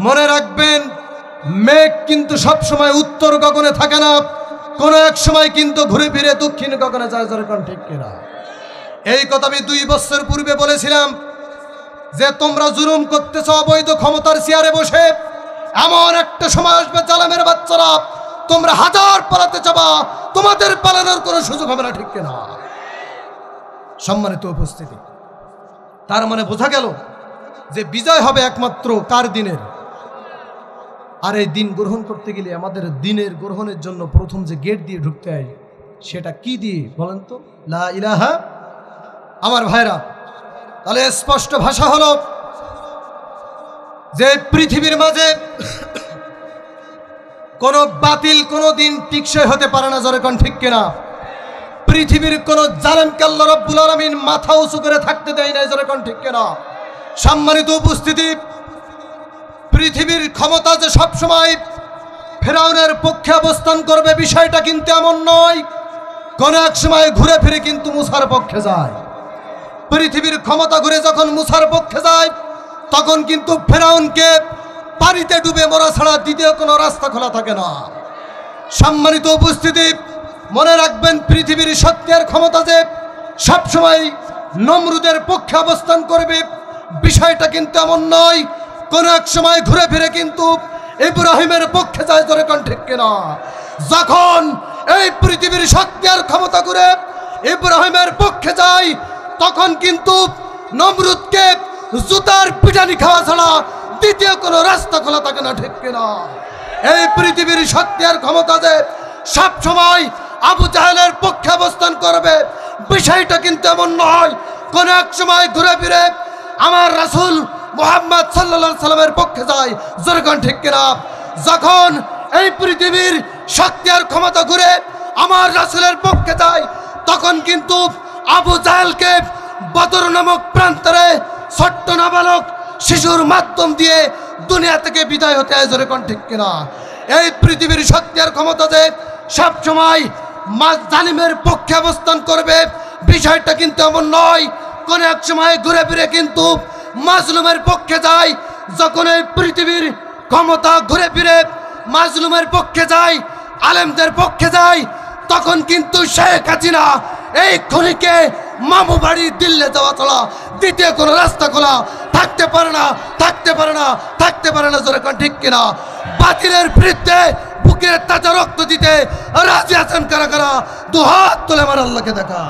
মনে রাখবেন মেঘ কিন্তু সবসময় উত্তর গগনে থাকে না, কোনো এক সময় কিন্তু ঘুরে ফিরে দক্ষিণ গগনে যায়। যেরকম ঠিক কিনা? এই কথা আমি 2 বছর পূর্বে বলেছিলাম যে তোমরা জুলুম করতেছ অবৈধ ক্ষমতার চেয়ারে বসে, এমন একটা সময় আসবে জালেমের বাচ্চারা, তোমরা হাজার পালাতে যাবা, তোমাদের পালানোর কোনো সুযোগ হবে না। ঠিক কিনা? সম্মানিত উপস্থিতি, তার মানে বোঝা গেল যে বিজয় হবে একমাত্র কার? দিনের। আর এই দিন গ্রহণ করতে গেলে আমাদের দিনের গ্রহণের জন্য প্রথম যে গেট দিয়ে ঢুকতে হয়, সেটা কি দিয়ে বলেন তো? লা ইলাহা। আমার ভাইরা, তাহলে স্পষ্ট ভাষা হলো যে পৃথিবীর মাঝে কোন বাতিল কোনো দিন টিকসই হতে পারে না। যেরকম ঠিক কিনা? পৃথিবীর কোন জালেমকে আল্লাহ রাব্বুল আলামিন মাথা উঁচু করে থাকতে দেয় না। যেরকম ঠিক কিনা? সম্মানিত উপস্থিতি, পৃথিবীর ক্ষমতা যে সবসময় ফেরাউনের পক্ষে অবস্থান করবে বিষয়টা কিন্তু এমন নয়। কোন এক সময় ঘুরে ফিরে কিন্তু মুসার পক্ষে যায়। পৃথিবীর ক্ষমতা ঘুরে যখন মুসার পক্ষে যায়, তখন কিন্তু ফেরাউনকে পানিতে ডুবে মরা ছাড়া দ্বিতীয় কোনো রাস্তা খোলা থাকে না। সম্মানিত উপস্থিতি, মনে রাখবেন পৃথিবীর সত্যের ক্ষমতা যে সবসময় নমরুদের পক্ষে অবস্থান করবে বিষয়টা কিন্তু এমন নয়। কোন এক সময় ঘুরে ফিরে কিন্তু ইব্রাহিমের পক্ষে যায়, ধরে কোন ঠিক কিনা? যখন এই পৃথিবীর শক্তি আর ক্ষমতা করে ইব্রাহিমের পক্ষে যায়, তখন কিন্তু নমরুদকে জুতার পিটানি খাওয়া ছাড়া দ্বিতীয় কোনো রাস্তা খোলা থাকে না, ঠিক কিনা? এই পৃথিবীর শক্তি আর ক্ষমতা যে সব সময় আবু জাহেলের পক্ষে অবস্থান করবে, বিষয়টা কিন্তু এমন নয়। কোন এক সময় ঘুরে ফিরে আমার রাসূল মুহাম্মদ সাল্লাল্লাহু আলাইহি সাল্লামের পক্ষে যায়, জোরগান ঠিক কিনা? যখন এই পৃথিবীর শক্তি আর ক্ষমতা ঘুরে আমার রাসূলের পক্ষে যায়, তখন কিন্তু আবু জাহেলকে বদর নামক প্রান্তরে ছোট্ট নাবালক শিশুর মাধ্যম দিয়ে দুনিয়া থেকে বিদায় হতে হয়, জোরগান ঠিক কিনা? এই পৃথিবীর শক্তি আর ক্ষমতা যে সব সময় জালিমের পক্ষে অবস্থান করবে, বিষয়টা কিন্তু এমন নয়। কোন এক সময় ঘুরে ফিরে কিন্তু মাজলুমের পক্ষে যায়। যখন এই পৃথিবীর ক্ষমতা ঘুরে ফিরে মাজলুমের পক্ষে যায়, আলেমদের পক্ষে যায়, তখন কিন্তু শেখ হাসিনা এই খনিকে মামু বাড়ি দিল্লি যাওয়া ছাড়া দ্বিতীয় কোনো রাস্তা খোলা থাকতে পারে না, থাকতে পারে না, থাকতে পারে না, জোরে কোন ঠিক কিনা? বাতিলের বিরুদ্ধে বুকের তাজা রক্ত দিতে রাজি আছেন কারা কারা? দুহাত তুলে আমার আল্লাহকে দেখা।